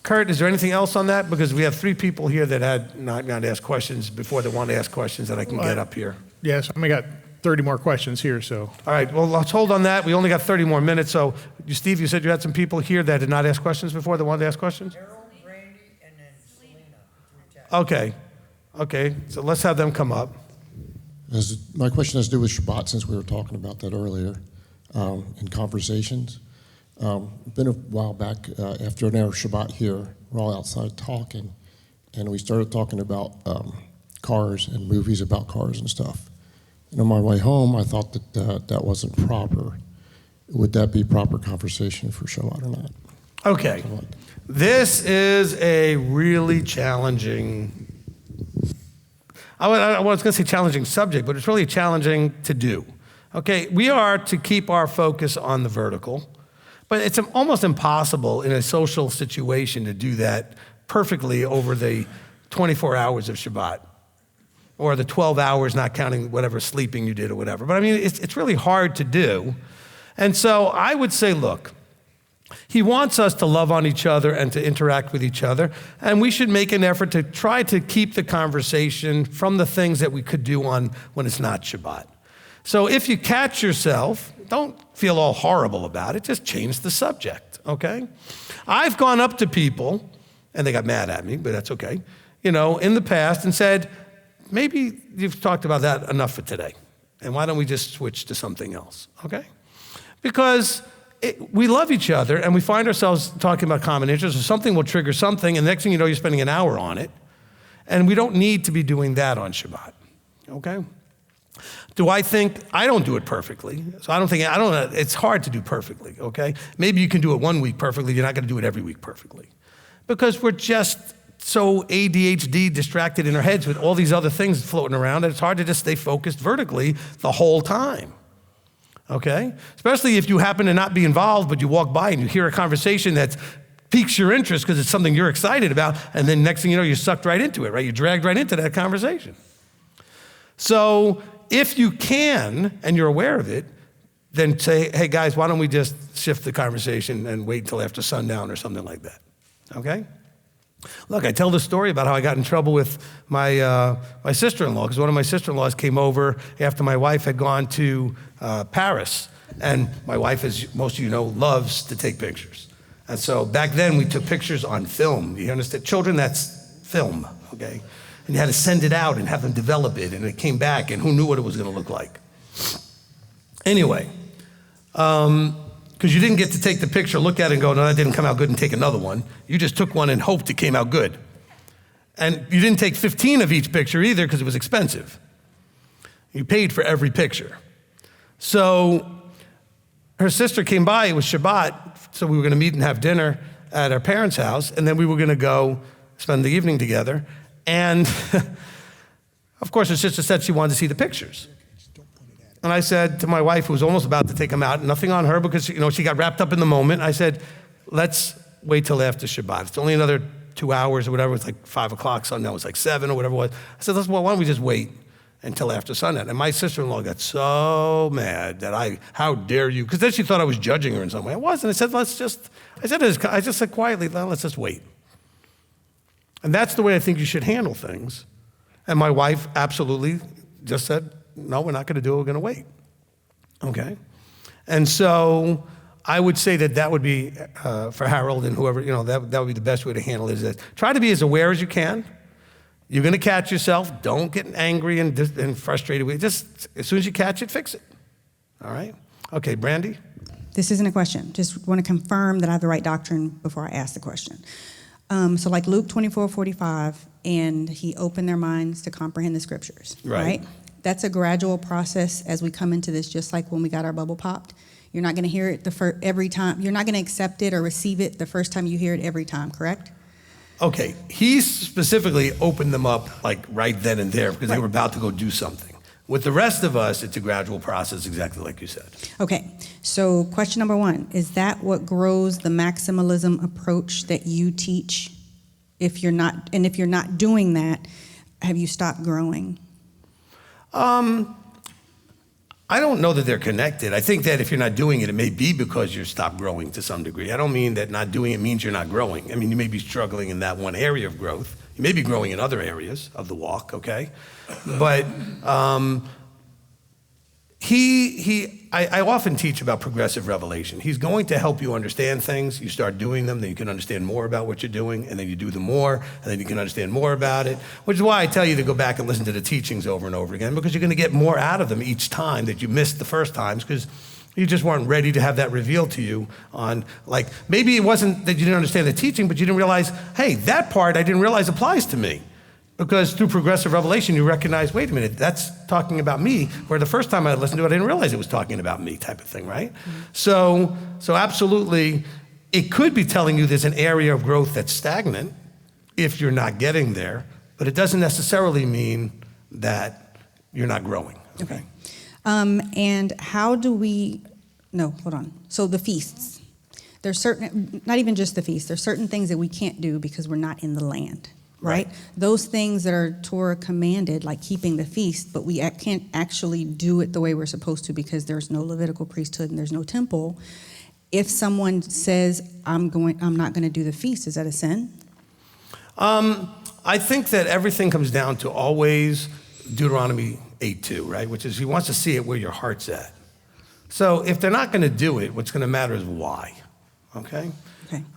Kurt, is there anything else on that? Because we have 3 people here that had not going to ask questions before they want to ask questions that I can get up here. Yes, I got 30 more questions here, so. All right, well, let's hold on that. We only got 30 more minutes. So, Steve, you said you had some people here that did not ask questions before that wanted to ask questions? Harold, Randy, and then Selena. Okay, so let's have them come up. My question has to do with Shabbat, since we were talking about that earlier in conversations. Been a while back, after an hour of Shabbat here, we're all outside talking, and we started talking about cars and movies about cars and stuff. And on my way home, I thought that that wasn't proper. Would that be proper conversation for Shabbat or not? Okay. This is a really challenging, I was going to say challenging subject, but it's really challenging to do. Okay, we are to keep our focus on the vertical, but it's almost impossible in a social situation to do that perfectly over the 24 hours of Shabbat, or the 12 hours, not counting whatever sleeping you did or whatever. But I mean, it's really hard to do. And so I would say, look, he wants us to love on each other and to interact with each other, and we should make an effort to try to keep the conversation from the things that we could do on when it's not Shabbat. So if you catch yourself, don't feel all horrible about it, just change the subject, okay? I've gone up to people, and they got mad at me, but that's okay, in the past and said, maybe you've talked about that enough for today, and why don't we just switch to something else, okay? Because we love each other, and we find ourselves talking about common interests, or something will trigger something, and the next thing you know, you're spending an hour on it, and we don't need to be doing that on Shabbat, okay? Do I think, I don't do it perfectly, so it's hard to do perfectly, okay? Maybe you can do it one week perfectly, you're not gonna do it every week perfectly. Because we're just so ADHD distracted in our heads with all these other things floating around, that it's hard to just stay focused vertically the whole time, okay? Especially if you happen to not be involved, but you walk by and you hear a conversation that piques your interest because it's something you're excited about, and then next thing you know, you're sucked right into it, right? You're dragged right into that conversation. So if you can, and you're aware of it, then say, hey guys, why don't we just shift the conversation and wait until after sundown or something like that, okay? Look, I tell the story about how I got in trouble with my sister-in-law, because one of my sister-in-laws came over after my wife had gone to Paris. And my wife, as most of you know, loves to take pictures. And so back then we took pictures on film. You understand? Children, that's film, okay? And you had to send it out and have them develop it, and it came back, and who knew what it was gonna look like? Anyway, because you didn't get to take the picture, look at it and go, no, that didn't come out good, and take another one. You just took one and hoped it came out good. And you didn't take 15 of each picture either because it was expensive. You paid for every picture. So her sister came by, it was Shabbat, so we were gonna meet and have dinner at our parents' house, and then we were gonna go spend the evening together. And of course, her sister said she wanted to see the pictures. And I said to my wife, who was almost about to take them out, nothing on her because she got wrapped up in the moment. I said, let's wait till after Shabbat. It's only another 2 hours or whatever. It's like 5 o'clock Sunday. It was like 7 or whatever it was. I said, why don't we just wait until after sunset? And my sister-in-law got so mad that how dare you? Because then she thought I was judging her in some way. I wasn't. I said, I just said quietly, let's just wait. And that's the way I think you should handle things. And my wife absolutely just said, no, we're not going to do it. We're going to wait. Okay? And so I would say that would be, for Harold and whoever, that would be the best way to handle it, is that try to be as aware as you can. You're going to catch yourself. Don't get angry and frustrated with it. Just as soon as you catch it, fix it. All right? Okay, Brandy? This isn't a question. Just want to confirm that I have the right doctrine before I ask the question. So like Luke 24:45, and he opened their minds to comprehend the scriptures, right? That's a gradual process as we come into this, just like when we got our bubble popped. You're not going to hear it every time. You're not going to accept it or receive it the first time you hear it every time, correct? Okay, he specifically opened them up like right then and there because they were about to go do something. With the rest of us, it's a gradual process, exactly like you said. Okay, so question number 1, is that what grows the maximalism approach that you teach? If you're not doing that, have you stopped growing? I don't know that they're connected. I think that if you're not doing it, it may be because you're stopped growing to some degree. I don't mean that not doing it means you're not growing. I mean, you may be struggling in that one area of growth. You may be growing in other areas of the walk, okay? But I often teach about progressive revelation. He's going to help you understand things. You start doing them, then you can understand more about what you're doing, and then you do them more, and then you can understand more about it, which is why I tell you to go back and listen to the teachings over and over again, because you're going to get more out of them each time that you missed the first times, because you just weren't ready to have that revealed to you on, like, maybe it wasn't that you didn't understand the teaching, but you didn't realize, hey, that part I didn't realize applies to me. Because through progressive revelation, you recognize, wait a minute, that's talking about me, where the first time I listened to it, I didn't realize it was talking about me, type of thing, right? Mm-hmm. So absolutely, it could be telling you there's an area of growth that's stagnant if you're not getting there, but it doesn't necessarily mean that you're not growing. Okay. And how do we, hold on. So the feasts, there's certain, not even just the feasts, there's certain things that we can't do because we're not in the land. Right? Those things that are Torah commanded, like keeping the feast, but we can't actually do it the way we're supposed to because there's no Levitical priesthood and there's no temple. If someone says, I'm not going to do the feast, is that a sin? I think that everything comes down to always Deuteronomy 8:2, right? Which is he wants to see it where your heart's at. So if they're not going to do it, what's going to matter is why. Okay?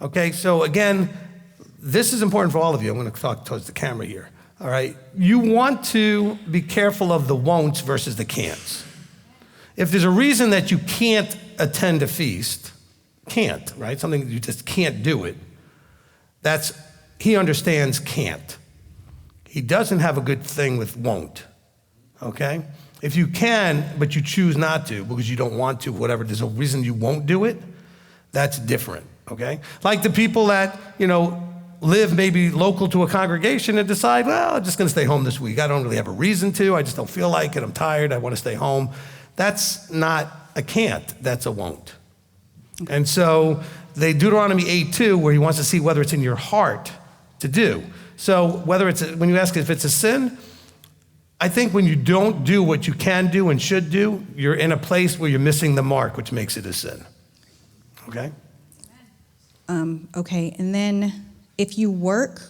Okay, so again, this is important for all of you. I'm going to talk towards the camera here. All right? You want to be careful of the won'ts versus the can'ts. If there's a reason that you can't attend a feast, right? Something you just can't do it. He understands can't. He doesn't have a good thing with won't. Okay? If you can, but you choose not to because you don't want to, whatever, there's a reason you won't do it, that's different. Okay? Like the people that, live maybe local to a congregation and decide, well, I'm just going to stay home this week. I don't really have a reason to. I just don't feel like it. I'm tired. I want to stay home. That's not a can't. That's a won't. Okay. And so the Deuteronomy 8:2, where he wants to see whether it's in your heart to do. So when you ask if it's a sin, I think when you don't do what you can do and should do, you're in a place where you're missing the mark, which makes it a sin. Okay? Okay, and then if you work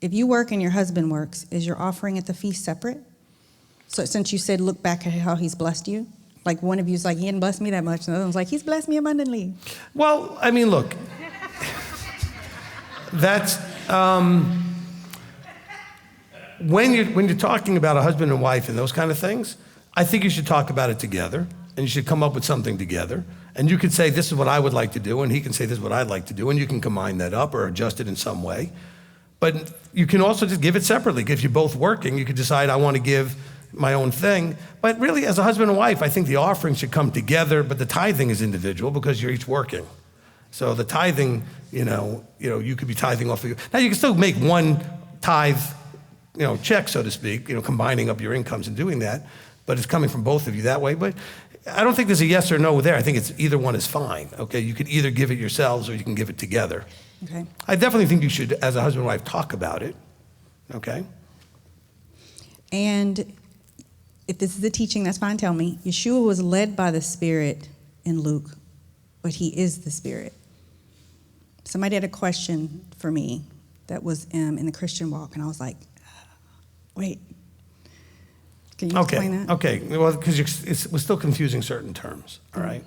and your husband works, is your offering at the feast separate? So since you said look back at how he's blessed you, like one of you's like, he didn't bless me that much, and the other one's like, he's blessed me abundantly. Well, I mean, look, that's, when you're talking about a husband and wife and those kind of things, I think you should talk about it together, and you should come up with something together. And you could say, this is what I would like to do, and he can say, this is what I'd like to do, and you can combine that up or adjust it in some way. But you can also just give it separately. If you're both working, you could decide, I want to give my own thing. But really, as a husband and wife, I think the offering should come together, but the tithing is individual because you're each working. So the tithing, you could be tithing off of you. Now you can still make one tithe, check, so to speak, combining up your incomes and doing that, but it's coming from both of you that way. But I don't think there's a yes or no there. I think it's either one is fine, okay? You could either give it yourselves or you can give it together. Okay. I definitely think you should, as a husband and wife, talk about it, okay? And if this is the teaching, that's fine, tell me. Yeshua was led by the Spirit in Luke, but he is the Spirit. Somebody had a question for me that was in the Christian walk, and I was like, wait. Can you explain that? Okay, well, because we're still confusing certain terms, all right?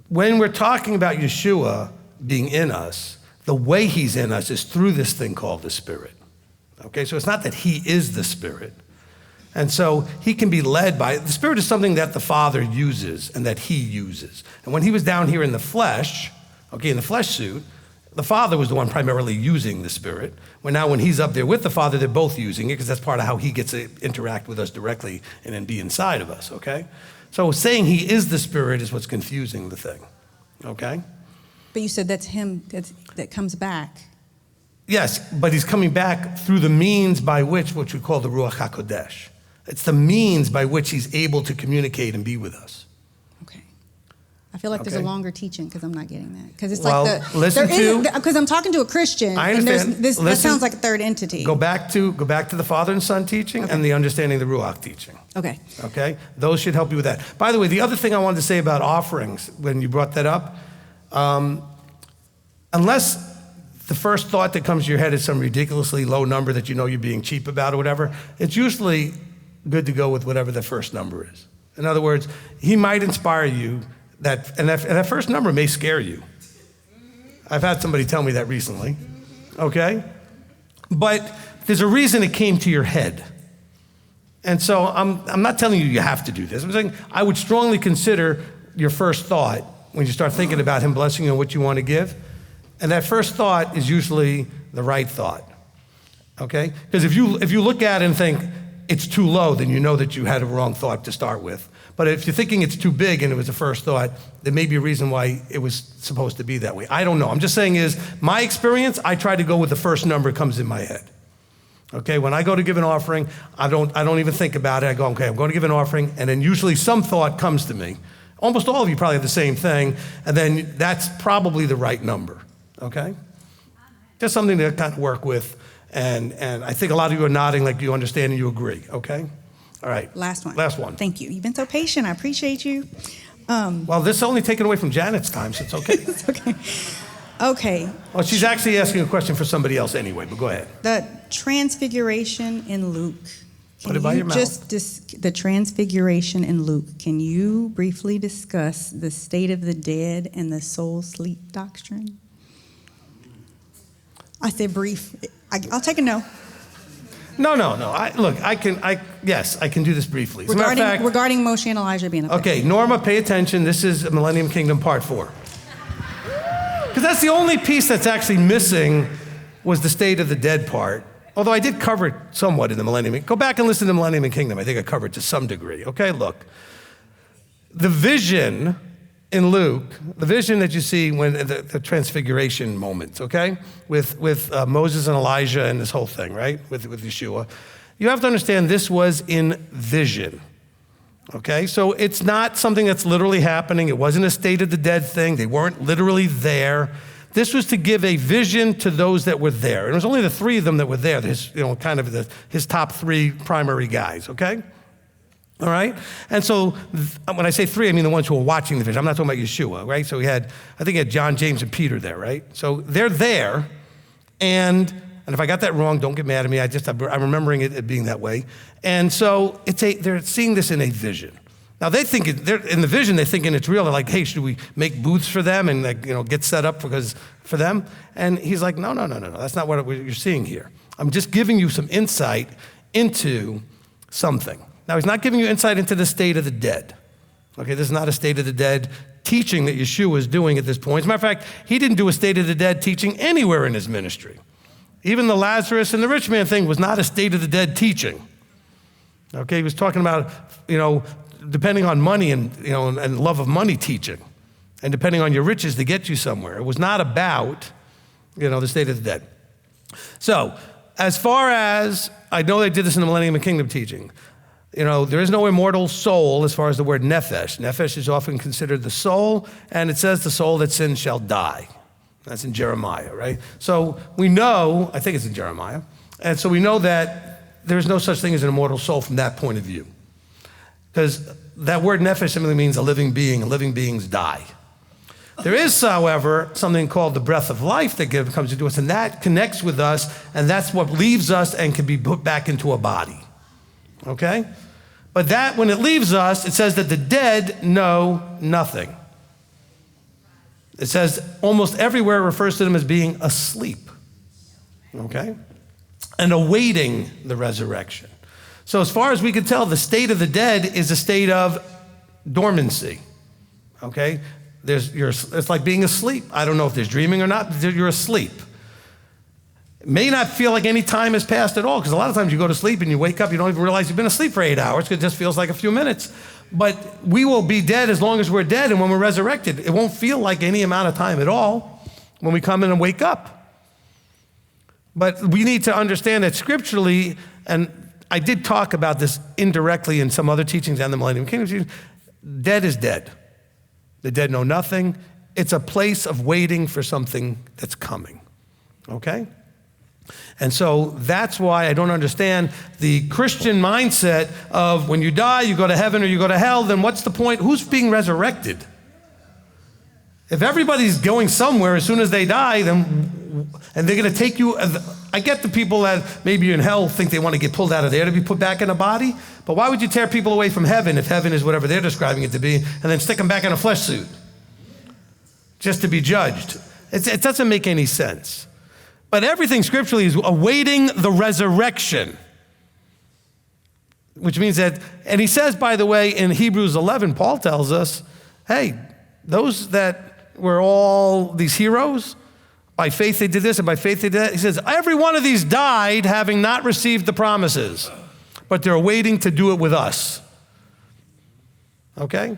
When we're talking about Yeshua being in us, the way he's in us is through this thing called the Spirit, okay? So it's not that he is the Spirit. And so he can be led by, the Spirit is something that the Father uses and that he uses. And when he was down here in the flesh, okay, in the flesh suit, the Father was the one primarily using the Spirit. When he's up there with the Father, they're both using it because that's part of how he gets to interact with us directly and then be inside of us, okay? So saying he is the Spirit is what's confusing the thing, okay? But you said that's him that comes back. Yes, but he's coming back through the means by which we call the Ruach HaKodesh. It's the means by which he's able to communicate and be with us. Okay. I feel like there's a longer teaching because I'm not getting that. Because it's because I'm talking to a Christian. I understand. And that sounds like a third entity. Go back to the Father and Son teaching and the understanding of the Ruach teaching. Okay. Okay? Those should help you with that. By the way, the other thing I wanted to say about offerings, when you brought that up, unless the first thought that comes to your head is some ridiculously low number that you're being cheap about or whatever, it's usually good to go with whatever the first number is. In other words, he might inspire you, and that first number may scare you. I've had somebody tell me that recently, okay? But there's a reason it came to your head. And so I'm not telling you have to do this. I'm saying I would strongly consider your first thought when you start thinking about him blessing you and what you want to give. And that first thought is usually the right thought, okay? Because if you look at it and think it's too low, then you know that you had a wrong thought to start with. But if you're thinking it's too big and it was the first thought, there may be a reason why it was supposed to be that way. I don't know. I'm just saying is, my experience, I try to go with the first number that comes in my head. Okay, when I go to give an offering, I don't even think about it. I go, okay, I'm going to give an offering, and then usually some thought comes to me. Almost all of you probably have the same thing, and then that's probably the right number. Okay? Just something to kind of work with. And I think a lot of you are nodding like you understand and you agree. Okay? All right. Last one. Last one. Thank you. You've been so patient. I appreciate you. Well, this is only taken away from Janet's time, so it's okay. It's okay. Okay. Well, she's actually asking a question for somebody else anyway, but go ahead. The Transfiguration in Luke. Put it by your mouth. The Transfiguration in Luke. Can you briefly discuss the state of the dead and the soul sleep doctrine? I said brief. I'll take a no. No. Yes, I can do this briefly. As a matter of fact, regarding Moshe and Elijah being up there. Okay, Norma, pay attention. This is Millennium Kingdom Part 4. Because that's the only piece that's actually missing was the state of the dead part. Although I did cover it somewhat in the Millennium. Go back and listen to Millennium Kingdom. I think I covered it to some degree. Okay, look. The vision in Luke, the vision that you see when the Transfiguration moment, okay, with Moses and Elijah and this whole thing, right, with Yeshua, you have to understand this was in vision, okay? So it's not something that's literally happening. It wasn't a state of the dead thing. They weren't literally there. This was to give a vision to those that were there. And it was only the three of them that were there, his top three primary guys, okay? All right? And so when I say three, I mean the ones who were watching the vision. I'm not talking about Yeshua, right? So I think he had John, James, and Peter there, right? So they're there, and if I got that wrong, don't get mad at me. I'm remembering it being that way. And so they're seeing this in a vision. Now they're in the vision, they're thinking it's real. They're like, hey, should we make booths for them and get set up for them? And he's like, no. That's not what you're seeing here. I'm just giving you some insight into something. Now, he's not giving you insight into the state of the dead. Okay, this is not a state of the dead teaching that Yeshua is doing at this point. As a matter of fact, he didn't do a state of the dead teaching anywhere in his ministry. Even the Lazarus and the rich man thing was not a state of the dead teaching. Okay, he was talking about, depending on money and love of money teaching. and depending on your riches to get you somewhere. It was not about, the state of the dead. So, as far as, I know they did this in the Millennium and Kingdom teaching, there is no immortal soul as far as the word nephesh. Nephesh is often considered the soul, and it says the soul that sins shall die. That's in Jeremiah, right? So we know, I think it's in Jeremiah, and so we know that there's no such thing as an immortal soul from that point of view. Because that word nephesh simply means a living being, and living beings die. There is, however, something called the breath of life that comes into us, and that connects with us, and that's what leaves us and can be put back into a body. Okay? But that, when it leaves us, it says that the dead know nothing. It says almost everywhere it refers to them as being asleep. Okay? And awaiting the resurrection. So as far as we can tell, the state of the dead is a state of dormancy. Okay? It's like being asleep. I don't know if there's dreaming or not, but you're asleep. It may not feel like any time has passed at all, because a lot of times you go to sleep and you wake up, you don't even realize you've been asleep for 8 hours, because it just feels like a few minutes. But we will be dead as long as we're dead, and when we're resurrected, it won't feel like any amount of time at all when we come in and wake up. But we need to understand that scripturally, and I did talk about this indirectly in some other teachings and the Millennium Kingdom teachings, dead is dead. The dead know nothing. It's a place of waiting for something that's coming, okay? And so that's why I don't understand the Christian mindset of when you die, you go to heaven or you go to hell, then what's the point? Who's being resurrected? If everybody's going somewhere as soon as they die, then, and they're gonna take you, I get the people that maybe in hell think they want to get pulled out of there to be put back in a body, but why would you tear people away from heaven if heaven is whatever they're describing it to be, and then stick them back in a flesh suit just to be judged? It doesn't make any sense. But everything scripturally is awaiting the resurrection, which means that, and he says, by the way, in Hebrews 11, Paul tells us, hey, those that were all these heroes, by faith they did this and by faith they did that. He says, every one of these died having not received the promises, but they're waiting to do it with us. Okay?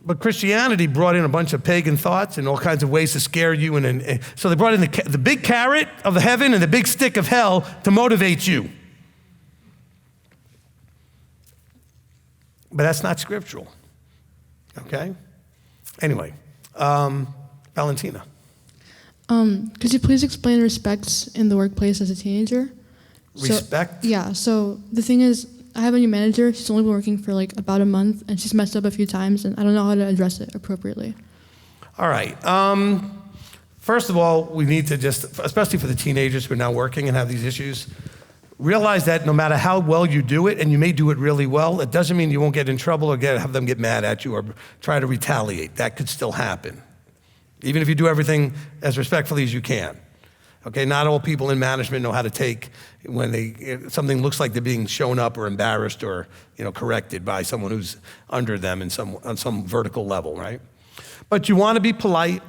But Christianity brought in a bunch of pagan thoughts and all kinds of ways to scare you. And so they brought in the big carrot of the heaven and the big stick of hell to motivate you. But that's not scriptural. Okay? Anyway, Valentina. Could you please explain respects in the workplace as a teenager? Respect? So the thing is, I have a new manager. She's only been working for like about a month, and she's messed up a few times, and I don't know how to address it appropriately. All right. First of all, we need to just, especially for the teenagers who are now working and have these issues, realize that no matter how well you do it, and you may do it really well, it doesn't mean you won't get in trouble or have them get mad at you or try to retaliate. That could still happen, even if you do everything as respectfully as you can. Okay, not all people in management know how to take when something looks like they're being shown up or embarrassed or corrected by someone who's under them on some vertical level, right? But you want to be polite.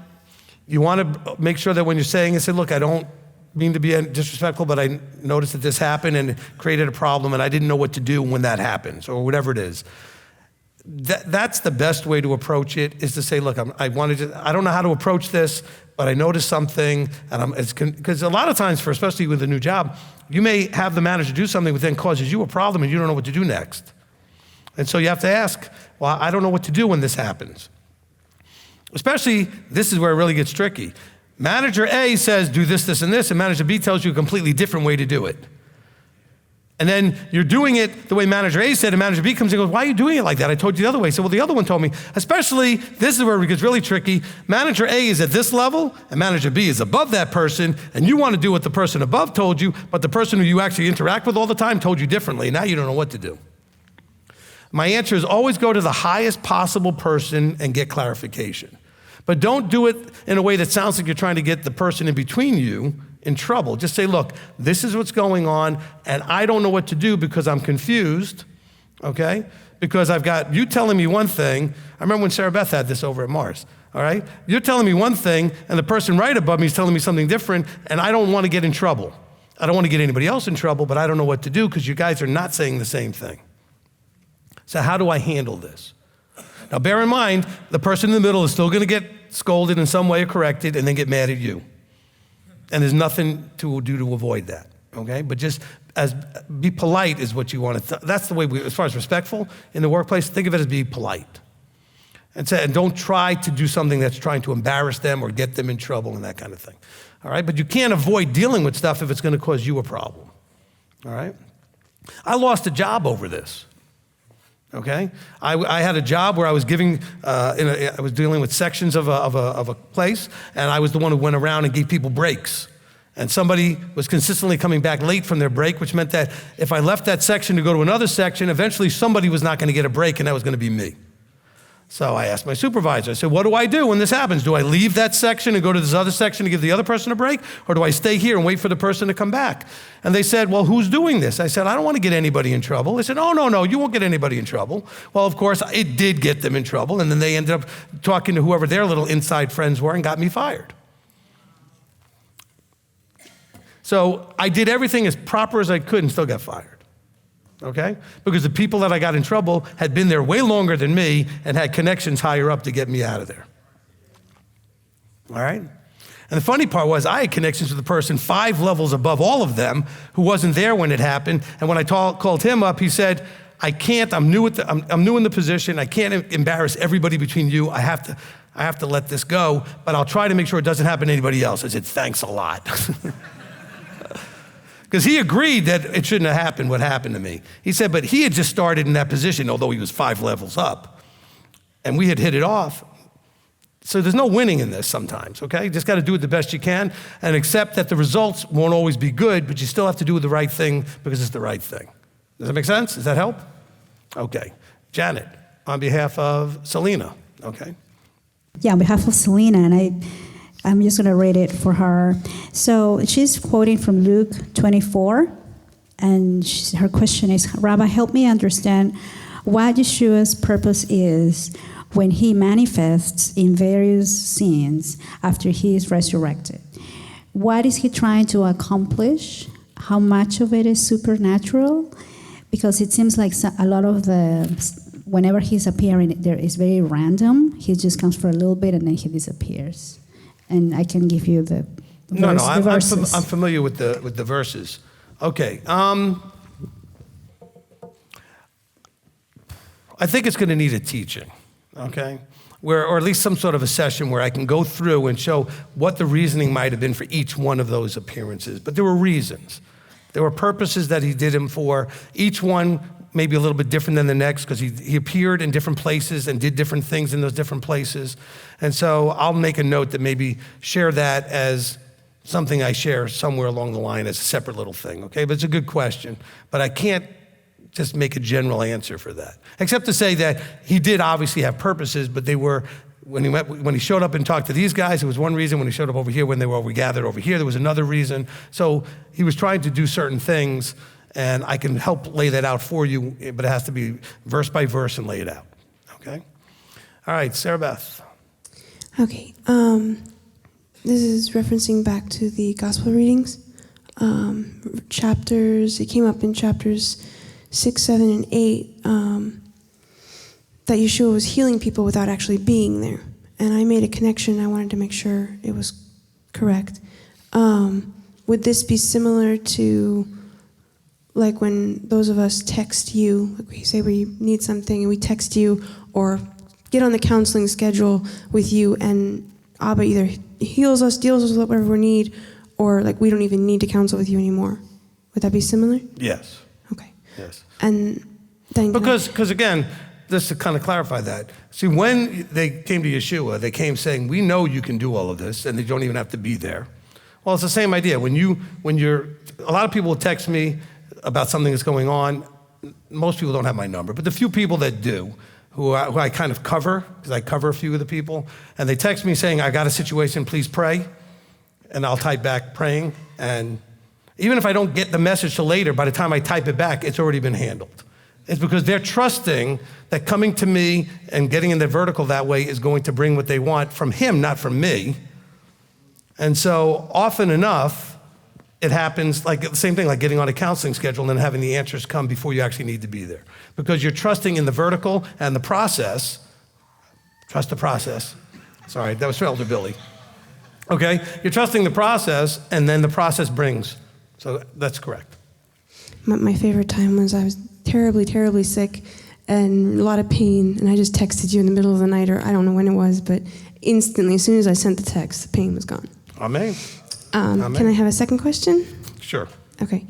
You want to make sure that when you're saying it, say, look, I don't mean to be disrespectful, but I noticed that this happened and it created a problem and I didn't know what to do when that happens, or whatever it is. That's the best way to approach it, is to say, look, I don't know how to approach this, but I noticed something, and because a lot of times, especially with a new job, you may have the manager do something that then causes you a problem and you don't know what to do next. And so you have to ask, well, I don't know what to do when this happens. Especially, this is where it really gets tricky. Manager A says, do this, this, and this, and manager B tells you a completely different way to do it. And then you're doing it the way manager A said, and manager B comes and goes, why are you doing it like that? I told you the other way. So, well, the other one told me. Especially, this is where it gets really tricky. Manager A is at this level, and manager B is above that person, and you want to do what the person above told you, but the person who you actually interact with all the time told you differently. Now you don't know what to do. My answer is always go to the highest possible person and get clarification. But don't do it in a way that sounds like you're trying to get the person in between you in trouble. Just say, look, this is what's going on, and I don't know what to do because I'm confused, okay? Because I've got you telling me one thing. I remember when Sarah Beth had this over at Mars, all right? You're telling me one thing, and the person right above me is telling me something different, and I don't want to get in trouble. I don't want to get anybody else in trouble, but I don't know what to do because you guys are not saying the same thing. So how do I handle this? Now bear in mind, the person in the middle is still gonna get scolded in some way or corrected and then get mad at you. And there's nothing to do to avoid that, okay? But just be polite is what you want to, that's the way as far as respectful in the workplace, think of it as be polite. And don't try to do something that's trying to embarrass them or get them in trouble and that kind of thing, all right? But you can't avoid dealing with stuff if it's gonna cause you a problem, all right? I lost a job over this. Okay, I had a job where I was I was dealing with sections of a place, and I was the one who went around and gave people breaks. And somebody was consistently coming back late from their break, which meant that if I left that section to go to another section, eventually somebody was not going to get a break, and that was going to be me. So I asked my supervisor, I said, what do I do when this happens? Do I leave that section and go to this other section to give the other person a break? Or do I stay here and wait for the person to come back? And they said, well, who's doing this? I said, I don't want to get anybody in trouble. They said, oh, no, you won't get anybody in trouble. Well, of course, it did get them in trouble. And then they ended up talking to whoever their little inside friends were and got me fired. So I did everything as proper as I could and still got fired. Okay? Because the people that I got in trouble had been there way longer than me and had connections higher up to get me out of there. All right? And the funny part was I had connections with the person 5 levels above all of them who wasn't there when it happened. And when I called him up, he said, I can't, I'm new in the position. I can't embarrass everybody between you. I have to let this go, but I'll try to make sure it doesn't happen to anybody else. I said, thanks a lot. Because he agreed that it shouldn't have happened what happened to me. He said, but he had just started in that position, although he was 5 levels up. And we had hit it off. So there's no winning in this sometimes, okay? You just got to do it the best you can and accept that the results won't always be good, but you still have to do the right thing because it's the right thing. Does that make sense? Does that help? Okay. Janet, on behalf of Selena, okay? Yeah, on behalf of Selena, and I'm just going to read it for her. So she's quoting from Luke 24, and her question is, Rabbi, help me understand what Yeshua's purpose is when he manifests in various scenes after he is resurrected. What is he trying to accomplish? How much of it is supernatural? Because it seems like a lot of whenever he's appearing, there is very random. He just comes for a little bit and then he disappears. And I can give you the verses. I'm familiar with the verses. Okay. I think it's going to need a teaching, okay? Or at least some sort of a session where I can go through and show what the reasoning might have been for each one of those appearances. But there were reasons. There were purposes that he did them for. Each one maybe a little bit different than the next because he appeared in different places and did different things in those different places. And so I'll make a note that maybe share that as something I share somewhere along the line as a separate little thing, okay? But it's a good question. But I can't just make a general answer for that, except to say that he did obviously have purposes, but they were, when he showed up and talked to these guys, it was one reason. When he showed up over here, when they were gathered over here, there was another reason. So he was trying to do certain things, and I can help lay that out for you, but it has to be verse by verse and lay it out, okay? All right, Sarah Beth. Okay, this is referencing back to the gospel readings. It came up in chapters 6, 7, and 8, that Yeshua was healing people without actually being there. And I made a connection. I wanted to make sure it was correct. Would this be similar to like when those of us text you, like we say we need something and we text you or get on the counseling schedule with you and Abba either heals us, deals us with whatever we need, or like we don't even need to counsel with you anymore? Would that be similar? Yes. Okay. Yes. And then Because again, just to kind of clarify that, see, when they came to Yeshua, they came saying, we know you can do all of this, and they don't even have to be there. Well, it's the same idea. A lot of people will text me about something that's going on. Most people don't have my number, but the few people that do, who I kind of cover, because I cover a few of the people, and they text me saying, I got a situation, please pray, and I'll type back praying, and even if I don't get the message till later, by the time I type it back, it's already been handled. It's because they're trusting that coming to me and getting in the vertical that way is going to bring what they want from him, not from me. And so often enough, it happens like the same thing, like getting on a counseling schedule and then having the answers come before you actually need to be there. Because you're trusting in the vertical and the process Trust the process. Sorry, that was for Elder Billy. Okay, you're trusting the process, and then the process brings. So that's correct. My favorite time was I was terribly, terribly sick and a lot of pain, and I just texted you in the middle of the night, or I don't know when it was, but instantly, as soon as I sent the text, the pain was gone. Amen. Amen. Can I have a second question? Sure. Okay.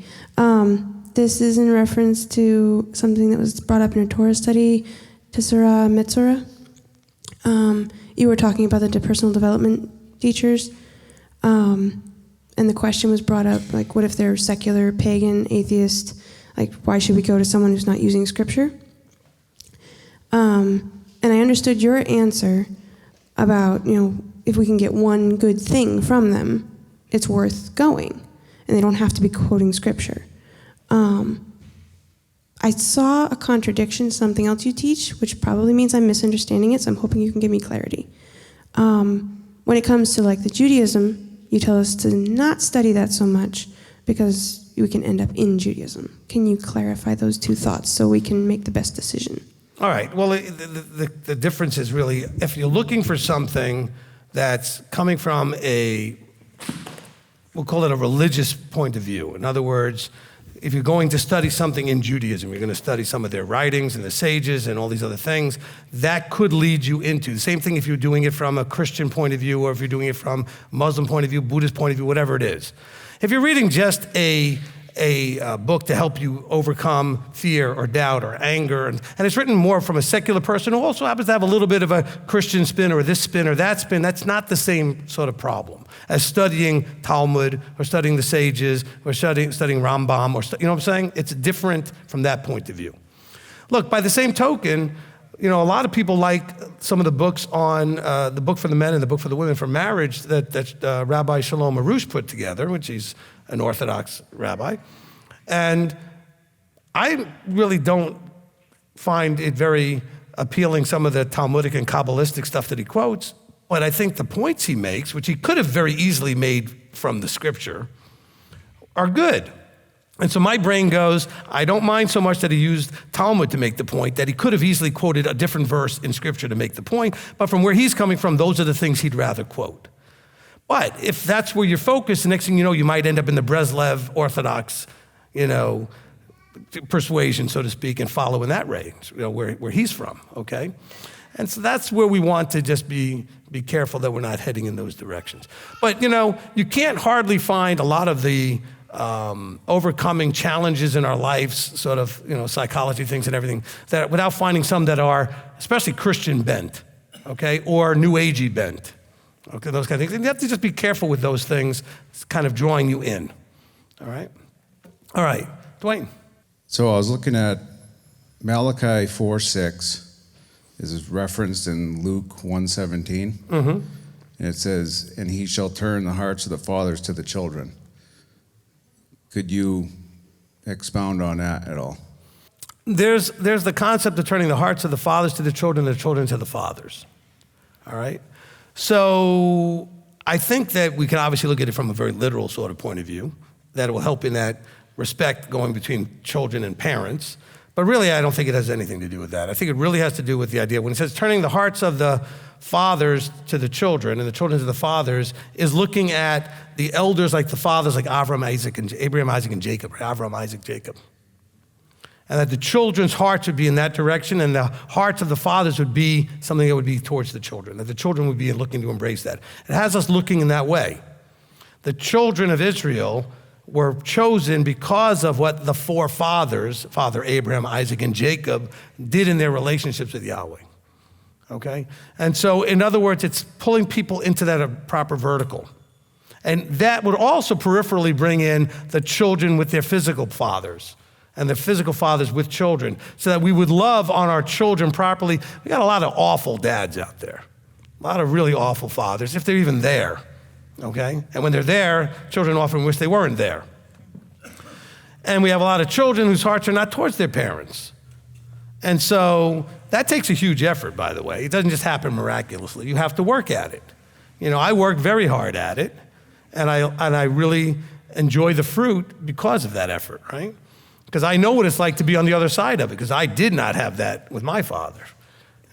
This is in reference to something that was brought up in a Torah study, Tisra Metzora. You were talking about the personal development teachers, and the question was brought up, like, what if they're secular, pagan, atheist? Like, why should we go to someone who's not using Scripture? And I understood your answer about, if we can get one good thing from them, it's worth going, and they don't have to be quoting Scripture. I saw a contradiction, something else you teach, which probably means I'm misunderstanding it, so I'm hoping you can give me clarity. When it comes to like the Judaism, you tell us to not study that so much because we can end up in Judaism. Can you clarify those two thoughts so we can make the best decision? All right. Well, the difference is really, if you're looking for something that's coming from we'll call it a religious point of view. In other words, if you're going to study something in Judaism, you're going to study some of their writings and the sages and all these other things, that could lead you into the same thing if you're doing it from a Christian point of view, or if you're doing it from a Muslim point of view, Buddhist point of view, whatever it is. If you're reading just a book to help you overcome fear or doubt or anger, and it's written more from a secular person who also happens to have a little bit of a Christian spin or this spin or that spin, that's not the same sort of problem as studying Talmud or studying the sages or studying Rambam, or you know what I'm saying? It's different from that point of view. Look, by the same token, a lot of people like some of the books on the book for the men and the book for the women for marriage that Rabbi Shalom Arush put together, which he's an Orthodox rabbi. And I really don't find it very appealing, some of the Talmudic and Kabbalistic stuff that he quotes, but I think the points he makes, which he could have very easily made from the Scripture, are good. And so my brain goes, I don't mind so much that he used Talmud to make the point, that he could have easily quoted a different verse in Scripture to make the point, but from where he's coming from, those are the things he'd rather quote. But if that's where you're focused, the next thing you know, you might end up in the Breslev Orthodox, persuasion, so to speak, and follow in that range, where he's from, okay? And so that's where we want to just be careful that we're not heading in those directions. But, you can't hardly find a lot of the overcoming challenges in our lives, sort of, psychology things and everything, that without finding some that are especially Christian bent, okay, or New Agey bent, okay, those kind of things. And you have to just be careful with those things. It's kind of drawing you in, all right? All right, Dwayne. So I was looking at Malachi 4:6 is referenced in Luke 1:17. Mm-hmm. And it says, and he shall turn the hearts of the fathers to the children. Could you expound on that at all? There's the concept of turning the hearts of the fathers to the children to the fathers, all right? So I think that we can obviously look at it from a very literal sort of point of view, that it will help in that respect going between children and parents. But really, I don't think it has anything to do with that. I think it really has to do with the idea, when it says turning the hearts of the fathers to the children and the children to the fathers, is looking at the elders like the fathers, like Abraham, Isaac, and Jacob, right? Abraham, Isaac, Jacob. And that the children's hearts would be in that direction, and the hearts of the fathers would be something that would be towards the children, that the children would be looking to embrace that. It has us looking in that way. The children of Israel were chosen because of what the forefathers, Father Abraham, Isaac, and Jacob, did in their relationships with Yahweh, okay? And so, in other words, it's pulling people into that proper vertical. And that would also peripherally bring in the children with their physical fathers, and the physical fathers with children, so that we would love on our children properly. We got a lot of awful dads out there, a lot of really awful fathers, if they're even there. Okay? And when they're there, children often wish they weren't there. And we have a lot of children whose hearts are not towards their parents. And so that takes a huge effort, by the way. It doesn't just happen miraculously. You have to work at it. I work very hard at it, and I really enjoy the fruit because of that effort, right? Because I know what it's like to be on the other side of it, because I did not have that with my father.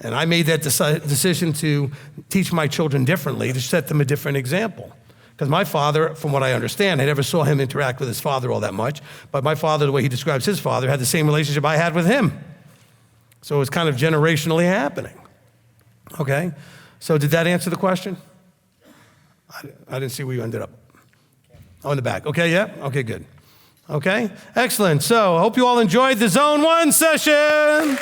And I made that decision to teach my children differently, to set them a different example. Because my father, from what I understand, I never saw him interact with his father all that much, but my father, the way he describes his father, had the same relationship I had with him. So it's kind of generationally happening. Okay? So did that answer the question? I didn't see where you ended up. Oh, in the back. Okay, yeah? Okay, good. Okay, excellent. So I hope you all enjoyed the Zone 1 session.